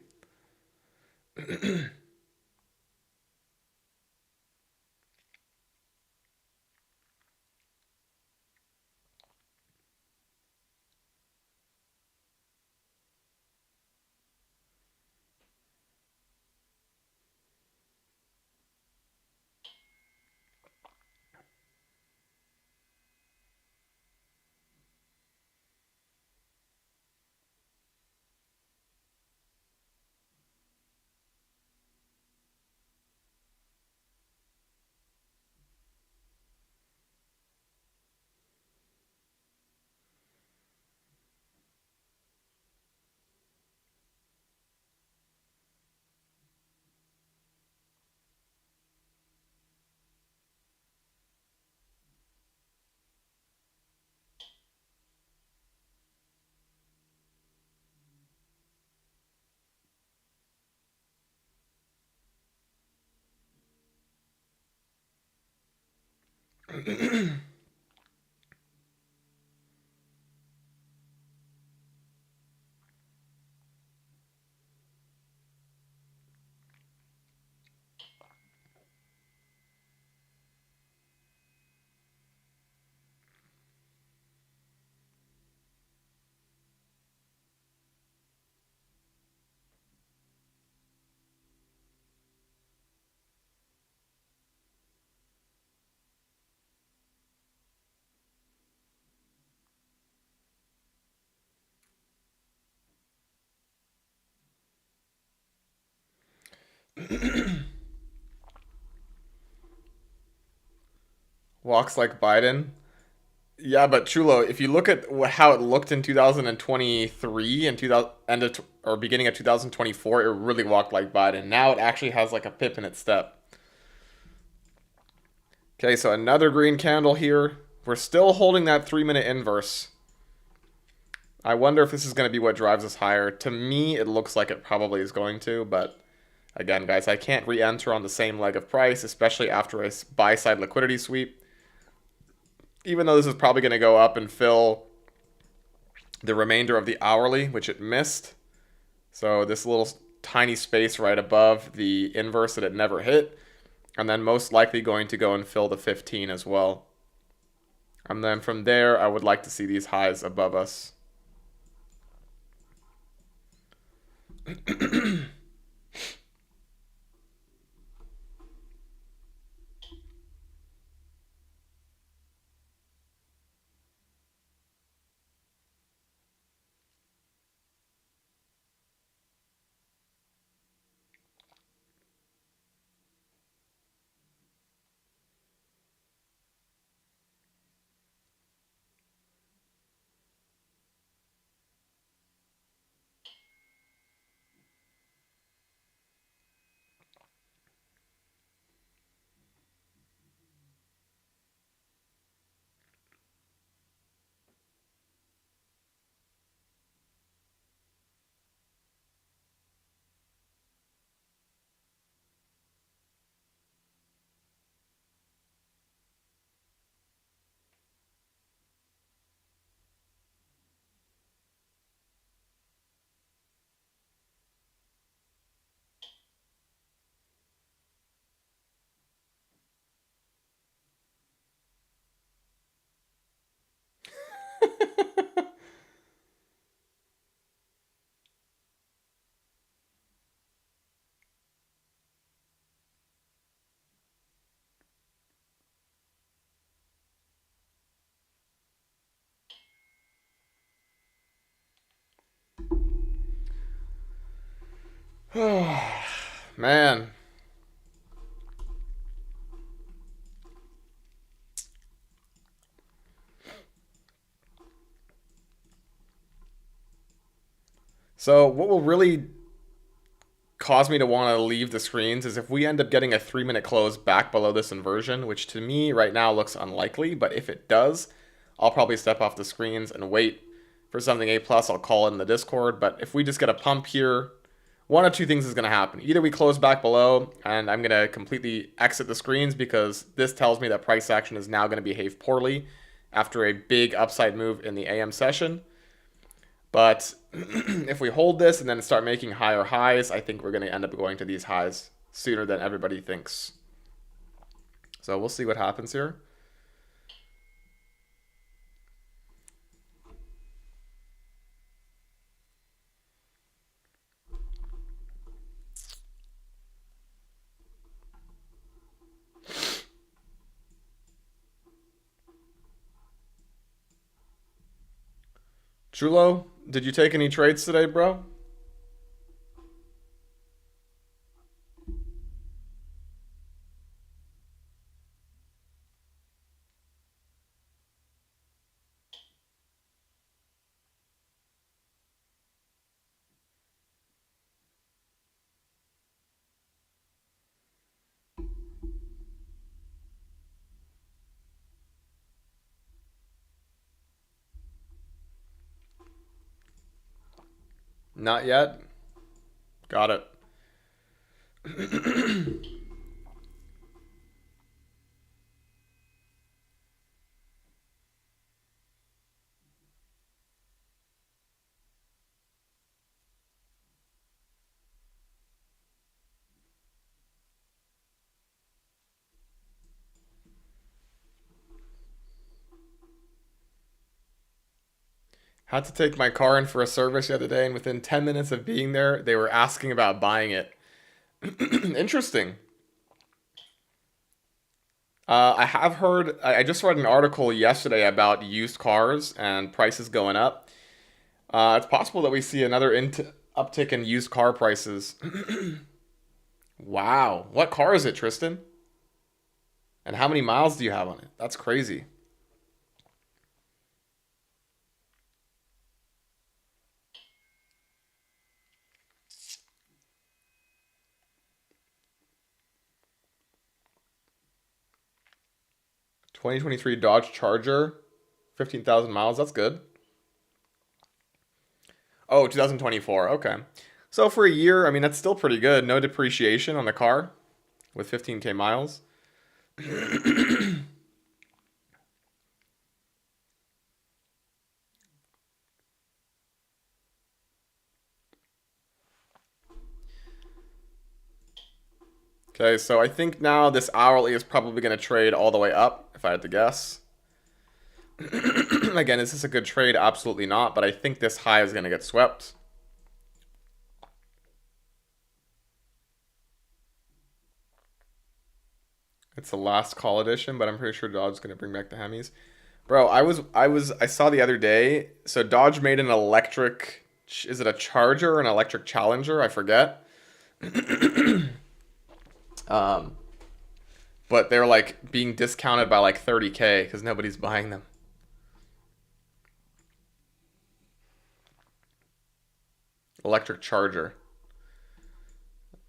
Walks like Biden. Yeah, but Chulo, if you look at how it looked in 2023 and 2000 or beginning of 2024, it really walked like Biden. Now it actually has like a pip in its step. Okay, so another green candle here. We're still holding that 3-minute inverse. I wonder if this is going to be what drives us higher. To me, it looks like it probably is going to, but again, guys, I can't re-enter on the same leg of price, especially after a buy-side liquidity sweep. Even though this is probably going to go up and fill the remainder of the hourly, which it missed. So this little tiny space right above the inverse that it never hit. And then most likely going to go and fill the 15 as well. And then from there, I would like to see these highs above us. Man. So what will really cause me to want to leave the screens is if we end up getting a 3-minute close back below this inversion, which to me right now looks unlikely, but if it does, I'll probably step off the screens and wait for something A plus. I'll call it in the Discord. But if we just get a pump here, one of two things is going to happen. Either we close back below and I'm going to completely exit the screens because this tells me that price action is now going to behave poorly after a big upside move in the AM session. But if we hold this and then start making higher highs, I think we're going to end up going to these highs sooner than everybody thinks. So we'll see what happens here. Chulo, did you take any trades today, bro? Not yet. Got it. Had to take my car in for a service the other day, and within 10 minutes of being there, they were asking about buying it. Interesting. I have heard, I just read an article yesterday about used cars and prices going up. It's possible that we see another uptick in used car prices. Wow. What car is it, Tristan? And how many miles do you have on it? That's crazy. 2023 Dodge Charger, 15,000 miles. That's good. Oh, 2024. Okay. So for a year, I mean, that's still pretty good. No depreciation on the car with 15K miles. Okay, so I think now this hourly is probably going to trade all the way up, if I had to guess. Again, is this a good trade? Absolutely not, but I think this high is going to get swept. It's the last call edition, but I'm pretty sure Dodge is going to bring back the Hemis. Bro, I saw the other day, so Dodge made an electric, is it a Charger or an electric Challenger? I forget. Um, but they're like being discounted by like 30K because nobody's buying them. Electric Charger.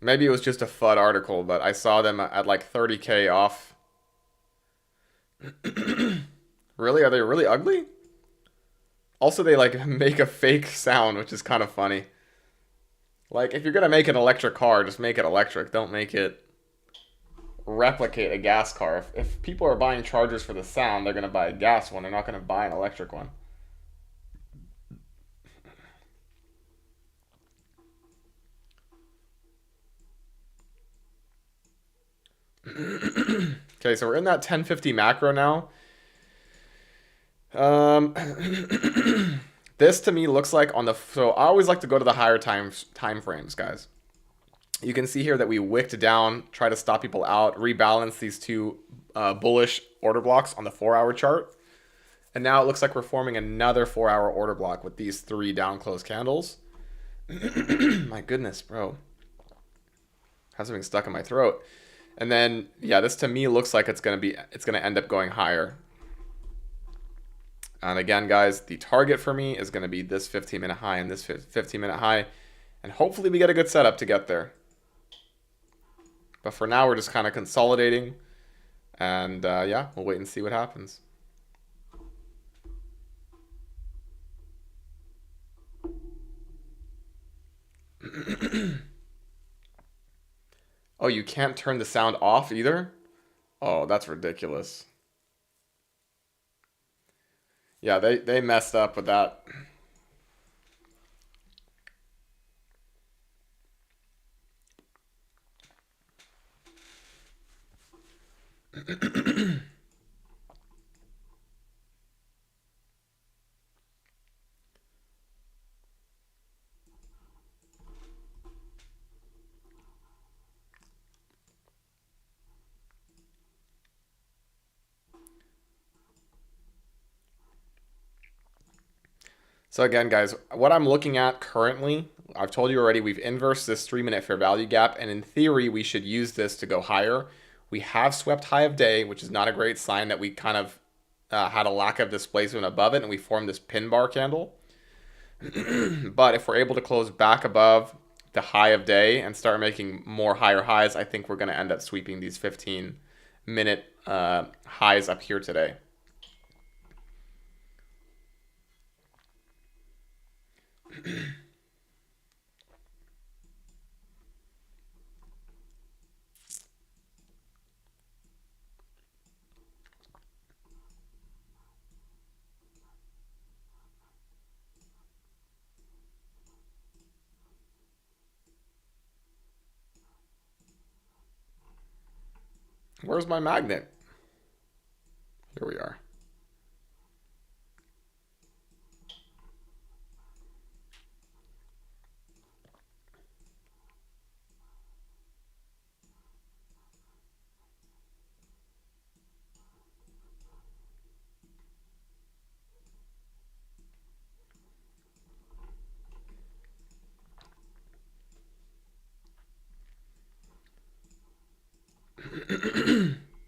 Maybe it was just a FUD article, but I saw them at like 30K off. Really? Are they really ugly? Also, they like make a fake sound, which is kind of funny. Like, if you're gonna make an electric car, just make it electric. Don't make it replicate a gas car. If people are buying Chargers for the sound, they're gonna buy a gas one. They're not gonna buy an electric one. Okay, so we're in that 1050 macro now. This to me looks like on the, so I always like to go to the higher time frames, guys. You can see here that we wicked down, try to stop people out, rebalance these two bullish order blocks on the 4-hour chart. And now it looks like we're forming another 4-hour order block with these 3 down close candles. My goodness, bro. Has something stuck in my throat. And then, yeah, this to me looks like it's gonna end up going higher. And again, guys, the target for me is gonna be this 15-minute high and this 15-minute high. And hopefully we get a good setup to get there. But for now, we're just kind of consolidating. And yeah, we'll wait and see what happens. Oh, you can't turn the sound off either? Oh, that's ridiculous. Yeah, they messed up with that. So again, guys, what I'm looking at currently, I've told you already, we've inversed this 3-minute fair value gap, and in theory, we should use this to go higher. We have swept high of day, which is not a great sign that we kind of had a lack of displacement above it, and we formed this pin bar candle. But if we're able to close back above the high of day and start making more higher highs, I think we're going to end up sweeping these 15-minute highs up here today. Where's my magnet? Here we are.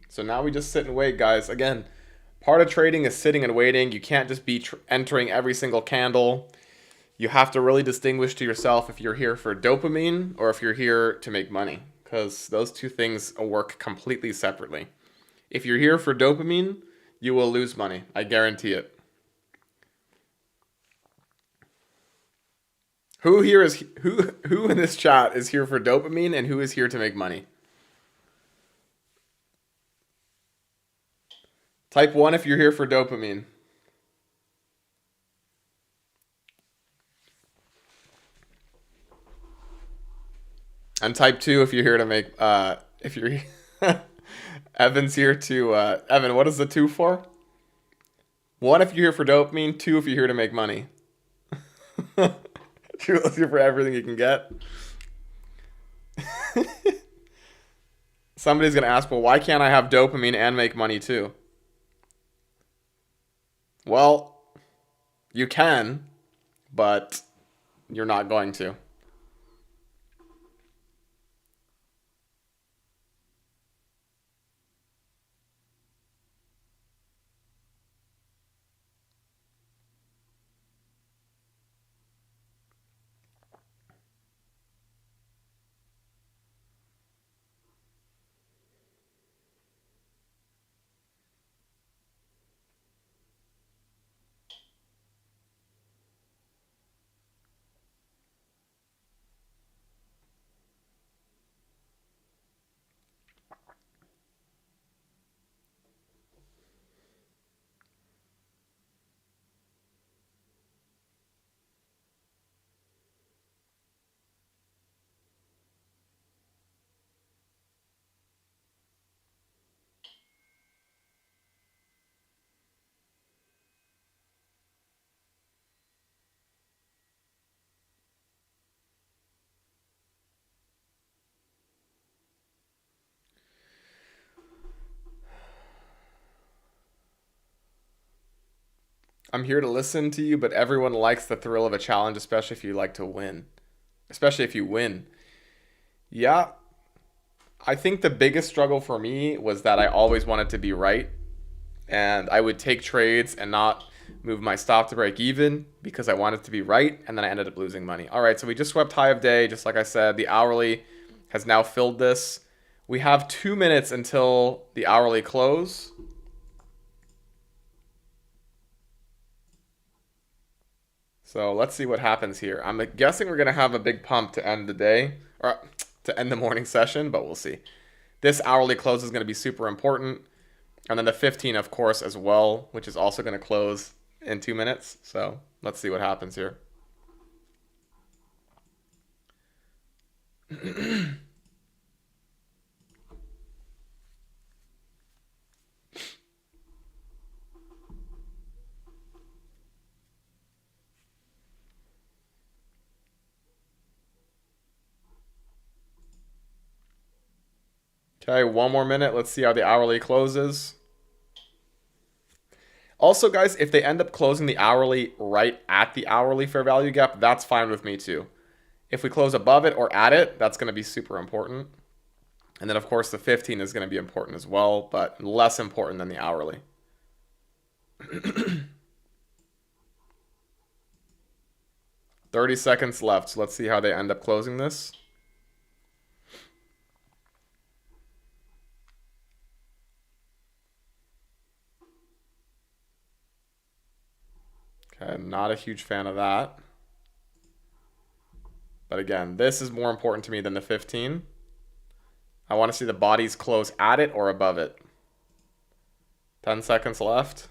So now we just sit and wait, guys. Again, part of trading is sitting and waiting. You can't just be entering every single candle. You have to really distinguish to yourself if you're here for dopamine or if you're here to make money, because those two things work completely separately. If you're here for dopamine, you will lose money. I guarantee it. Who in this chat is here for dopamine and who is here to make money? Type 1 if you're here for dopamine. And type 2 if you're here to make if you're Evan's here to Evan, what is the 2 for? 1 if you're here for dopamine, 2 if you're here to make money. You're looking for everything you can get. Somebody's gonna ask, well, why can't I have dopamine and make money too? Well, you can, but you're not going to. I'm here to listen to you, but everyone likes the thrill of a challenge, especially if you like to win. Especially if you win. Yeah, I think the biggest struggle for me was that I always wanted to be right. And I would take trades and not move my stop to break even because I wanted to be right. And then I ended up losing money. All right, so we just swept high of day. Just like I said, the hourly has now filled this. We have 2 minutes until the hourly close. So let's see what happens here. I'm guessing we're going to have a big pump to end the day, or to end the morning session, but we'll see. This hourly close is going to be super important. And then the 15, of course, as well, which is also going to close in 2 minutes. So let's see what happens here. Okay, 1 more minute. Let's see how the hourly closes. Also, guys, if they end up closing the hourly right at the hourly fair value gap, that's fine with me too. If we close above it or at it, that's going to be super important. And then, of course, the 15 is going to be important as well, but less important than the hourly. 30 seconds left, so let's see how they end up closing this. Okay, not a huge fan of that. But again, this is more important to me than the 15. I want to see the bodies close at it or above it. 10 seconds left.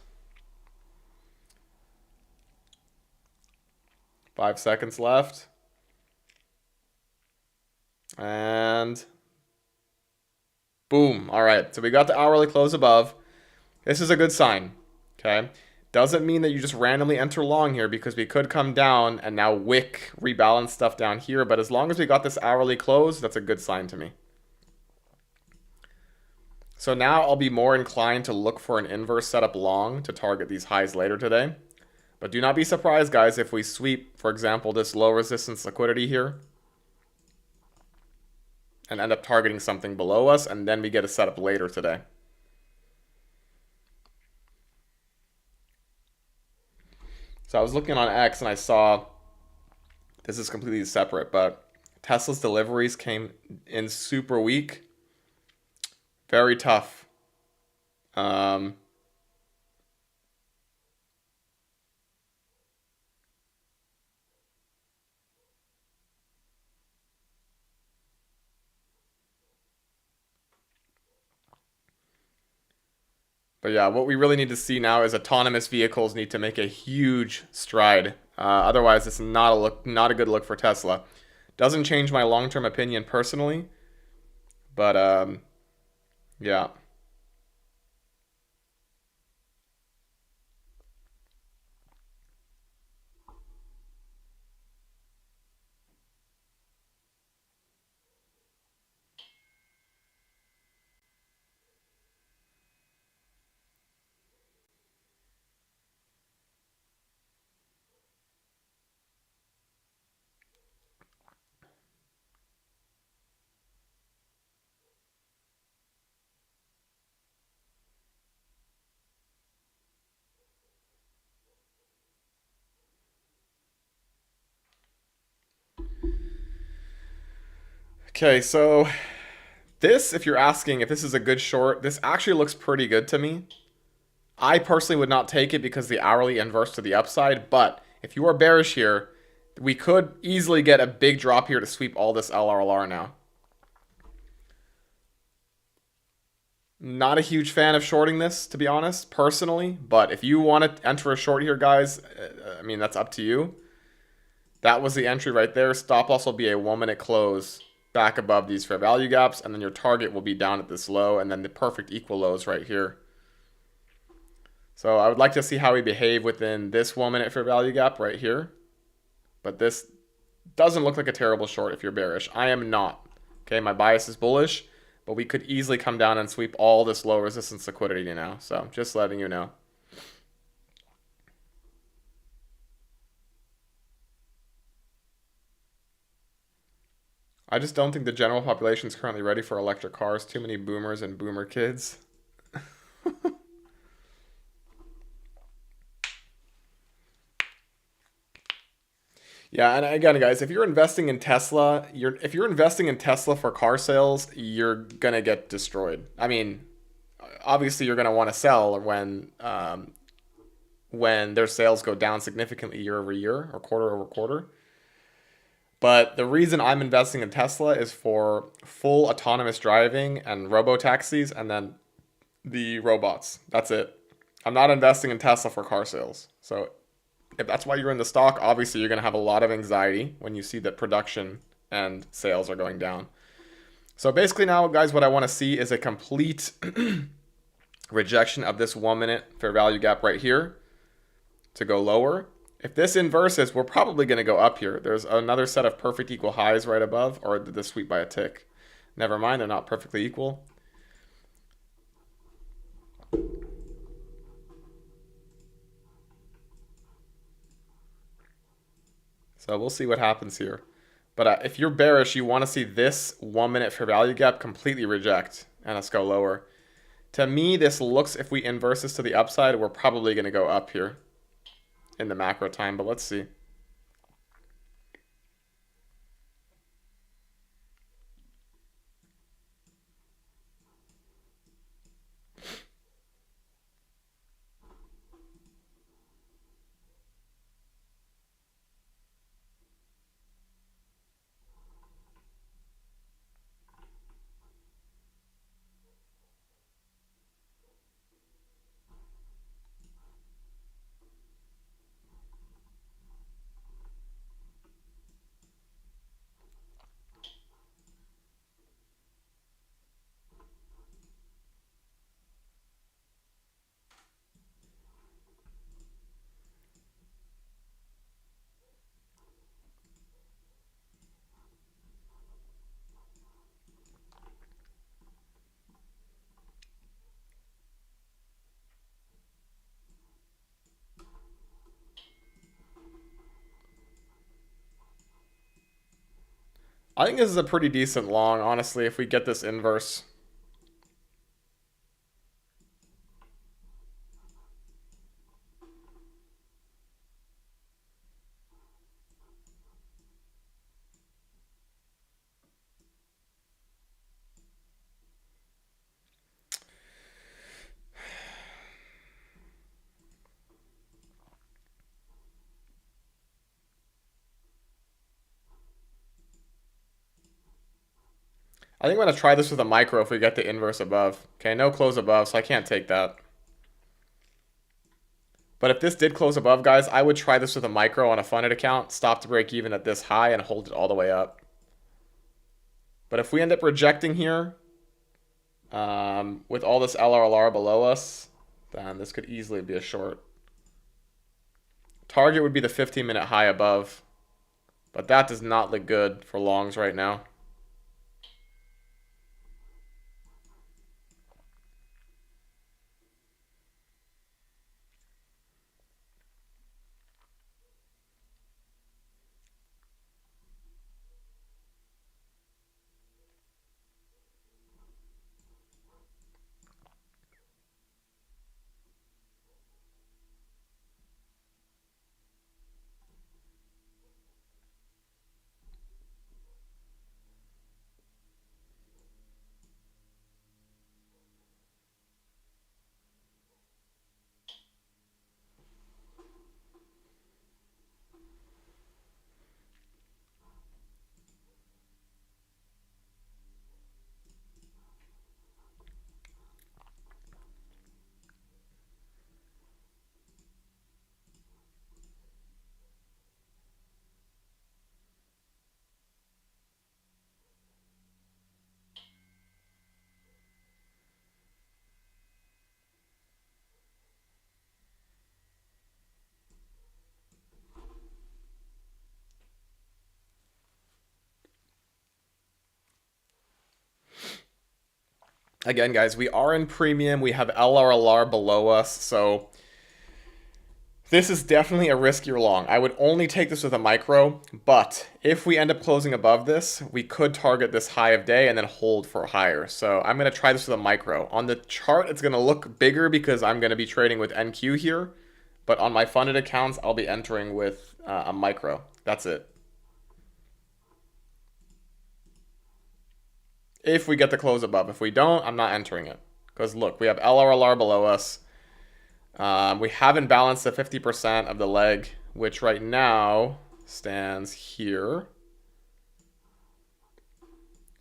5 seconds left. And boom. All right, so we got the hourly close above. This is a good sign, okay? Doesn't mean that you just randomly enter long here because we could come down and now wick, rebalance stuff down here. But as long as we got this hourly close, that's a good sign to me. So now I'll be more inclined to look for an inverse setup long to target these highs later today. But do not be surprised, guys, if we sweep, for example, this low resistance liquidity here. and end up targeting something below us, and then we get a setup later today. So I was looking on X and I saw, this is completely separate, but Tesla's deliveries came in super weak. Very tough. Um, but yeah, what we really need to see now is autonomous vehicles need to make a huge stride. Otherwise, it's not a good look for Tesla. Doesn't change my long-term opinion personally, but yeah. Okay, so this, if you're asking if this is a good short, this actually looks pretty good to me. I personally would not take it because the hourly inverse to the upside, but if you are bearish here, we could easily get a big drop here to sweep all this LRLR now. Not a huge fan of shorting this, to be honest, personally, but if you want to enter a short here, guys, I mean, that's up to you. That was the entry right there. Stop loss will be a 1 minute close back above these fair value gaps, and then your target will be down at this low, and then the perfect equal lows right here. So I would like to see how we behave within this 1 minute fair value gap right here. But this doesn't look like a terrible short if you're bearish. I am not. Okay, my bias is bullish, but we could easily come down and sweep all this low resistance liquidity now. So just letting you know. I just don't think the general population is currently ready for electric cars. Too many boomers and boomer kids. Yeah, and again, guys, if you're investing in Tesla, if you're investing in Tesla for car sales, you're gonna get destroyed. I mean, obviously, you're gonna want to sell when their sales go down significantly year over year or quarter over quarter. But the reason I'm investing in Tesla is for full autonomous driving and robo taxis, and then the robots. That's it. I'm not investing in Tesla for car sales. So if that's why you're in the stock, obviously you're going to have a lot of anxiety when you see that production and sales are going down. So basically now, guys, what I want to see is a complete rejection of this 1 minute fair value gap right here to go lower. If this inverses, we're probably going to go up here. There's another set of perfect equal highs right above, or did this sweep by a tick? Never mind, they're not perfectly equal. So we'll see what happens here. But if you're bearish, you want to see this 1 minute fair value gap completely reject and let's go lower. To me, this looks, if we inverse this to the upside, we're probably going to go up here in the macro time, but let's see. I think this is a pretty decent long, honestly, if we get this inverse. I think I'm going to try this with a micro if we get the inverse above. Okay, no close above, so I can't take that. But if this did close above, guys, I would try this with a micro on a funded account, stop to break even at this high, and hold it all the way up. But if we end up rejecting here, with all this LRLR below us, then this could easily be a short. Target would be the 15-minute high above, but that does not look good for longs right now. Again, guys, we are in premium. We have LRLR below us, so this is definitely a riskier long. I would only take this with a micro, but if we end up closing above this, we could target this high of day and then hold for higher. So I'm going to try this with a micro. On the chart, it's going to look bigger because I'm going to be trading with NQ here, but on my funded accounts, I'll be entering with a micro. That's it. If we get the close above. If we don't, I'm not entering it. Because look, we have LRLR below us. We haven't balanced the 50% of the leg, which right now stands here.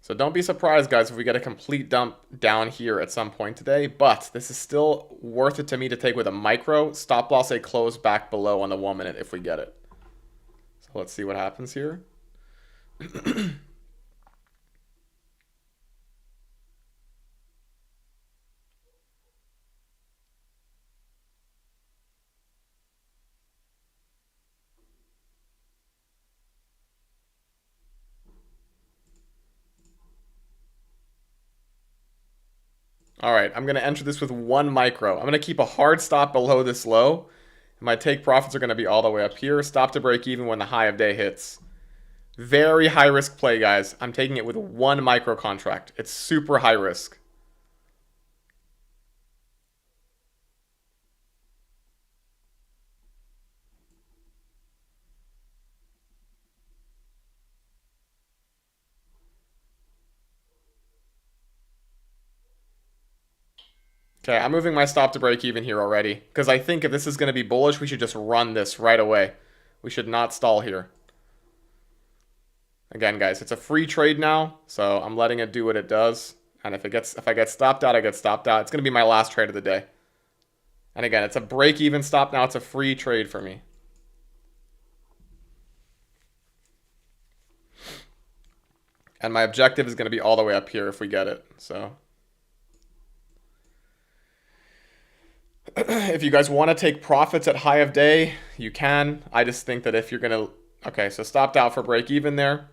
So don't be surprised, guys, if we get a complete dump down here at some point today. But this is still worth it to me to take with a micro. Stop loss a close back below on the 1 minute if we get it. So let's see what happens here. All right, I'm going to enter this with 1 micro. I'm going to keep a hard stop below this low. My take profits are going to be all the way up here. Stop to break even when the high of day hits. Very high risk play, guys. I'm taking it with 1 micro contract. It's super high risk. Okay, I'm moving my stop to break even here already. Because I think if this is going to be bullish, we should just run this right away. We should not stall here. Again, guys, it's a free trade now, so I'm letting it do what it does. And if I get stopped out, I get stopped out. It's going to be my last trade of the day. And again, it's a break even stop now. It's a free trade for me. And my objective is going to be all the way up here if we get it. So if you guys want to take profits at high of day, you can. I just think that if you're going to... Okay, so stopped out for break even there.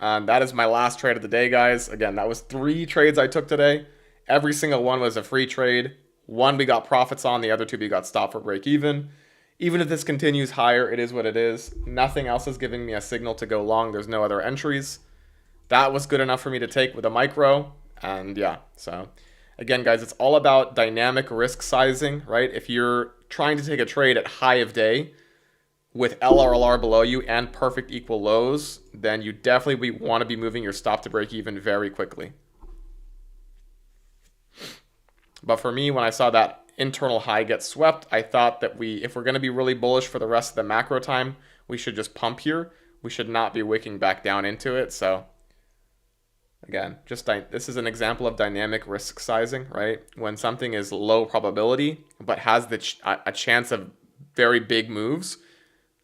That is my last trade of the day, guys. Again, that was 3 trades I took today. Every single one was a free trade. 1 we got profits on, the other 2 we got stopped for break even. Even if this continues higher, it is what it is. Nothing else is giving me a signal to go long. There's no other entries. That was good enough for me to take with a micro. And yeah, so again, guys, it's all about dynamic risk sizing, right? If you're trying to take a trade at high of day with LRLR below you and perfect equal lows, then you definitely want to be moving your stop to break even very quickly. But for me, when I saw that internal high get swept, I thought that if we're going to be really bullish for the rest of the macro time, we should just pump here. We should not be wicking back down into it. So again, this is an example of dynamic risk sizing, right? When something is low probability but has a chance of very big moves,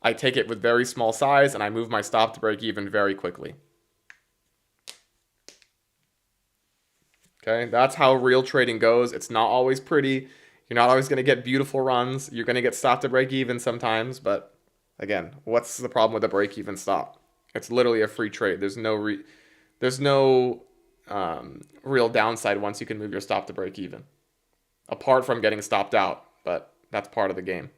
I take it with very small size and I move my stop to break even very quickly. Okay, that's how real trading goes. It's not always pretty. You're not always going to get beautiful runs. You're going to get stop to break even sometimes, but again, what's the problem with a break even stop? It's literally a free trade. There's no real downside once you can move your stop to break even, apart from getting stopped out, but that's part of the game.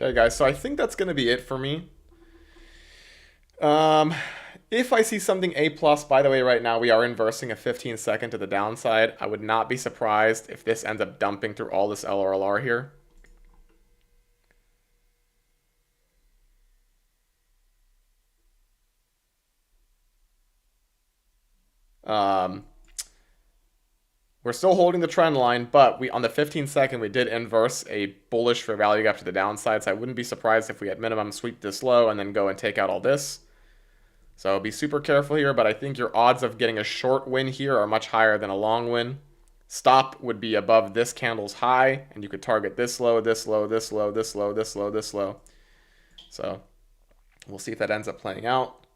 Okay, guys, so I think that's going to be it for me. If I see something A+, by the way, right now we are inversing a 15-second to the downside. I would not be surprised if this ends up dumping through all this LRLR here. We're still holding the trend line, but on the 15-second, we did inverse a bullish for value gap to the downside, so I wouldn't be surprised if we at minimum sweep this low and then go and take out all this. So be super careful here, but I think your odds of getting a short win here are much higher than a long win. Stop would be above this candle's high, and you could target this low, this low, this low, this low, this low, this low. So we'll see if that ends up playing out.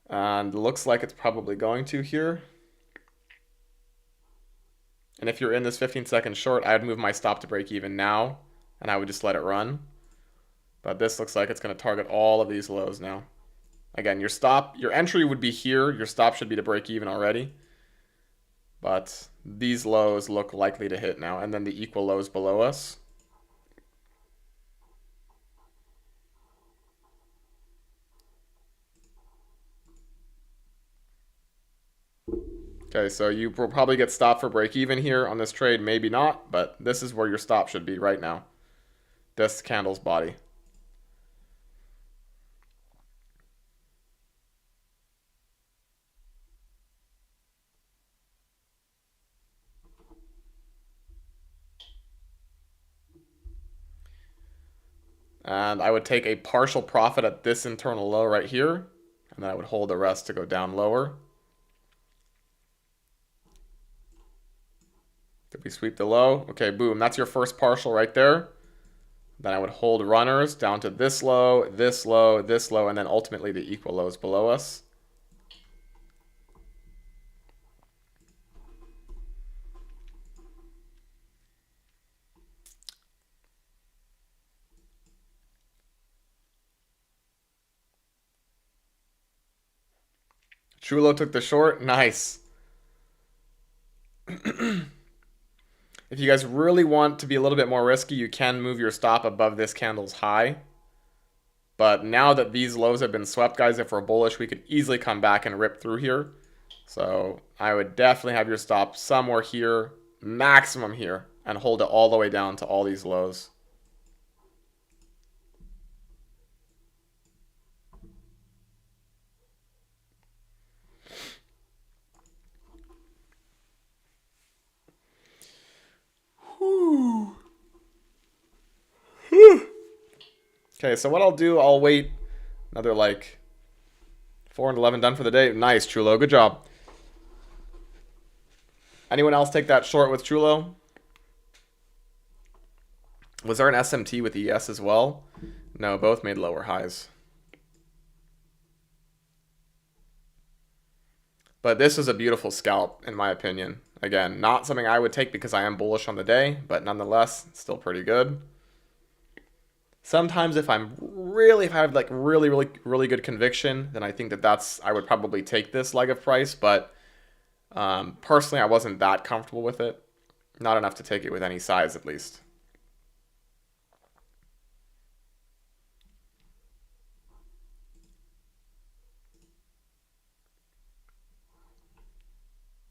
And it looks like it's probably going to here. And if you're in this 15-second short, I would move my stop to break even now, and I would just let it run. But this looks like it's going to target all of these lows now. Again, your entry would be here. Your stop should be to break even already. But these lows look likely to hit now, and then the equal lows below us. Okay, so you will probably get stopped for break even here on this trade, maybe not, but this is where your stop should be right now. This candle's body. And I would take a partial profit at this internal low right here, and then I would hold the rest to go down lower. Did we sweep the low? Okay, boom. That's your first partial right there. Then I would hold runners down to this low, this low, this low, and then ultimately the equal lows below us. Chulo took the short. Nice. If you guys really want to be a little bit more risky, you can move your stop above this candle's high. But now that these lows have been swept, guys, if we're bullish, we could easily come back and rip through here. So I would definitely have your stop somewhere here, maximum here, and hold it all the way down to all these lows. Okay, so what I'll do, I'll wait another like 4 and 11 done for the day. Nice, Chulo. Good job. Anyone else take that short with Chulo? Was there an SMT with ES as well? No, both made lower highs. But this is a beautiful scalp, in my opinion. Again, not something I would take because I am bullish on the day, but nonetheless, still pretty good. Sometimes if I have like really good conviction, then I think I would probably take this leg of price, but personally, I wasn't that comfortable with it. Not enough to take it with any size, at least.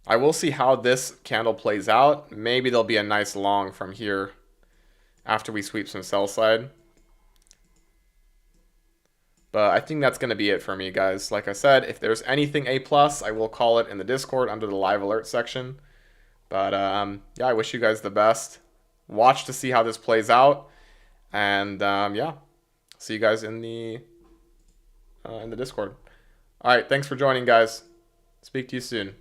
I will see how this candle plays out. Maybe there'll be a nice long from here after we sweep some sell side. But I think that's going to be it for me, guys. Like I said, if there's anything A+, I will call it in the Discord under the live alert section. But yeah, I wish you guys the best. Watch to see how this plays out. And yeah, see you guys in the Discord. All right, thanks for joining, guys. Speak to you soon.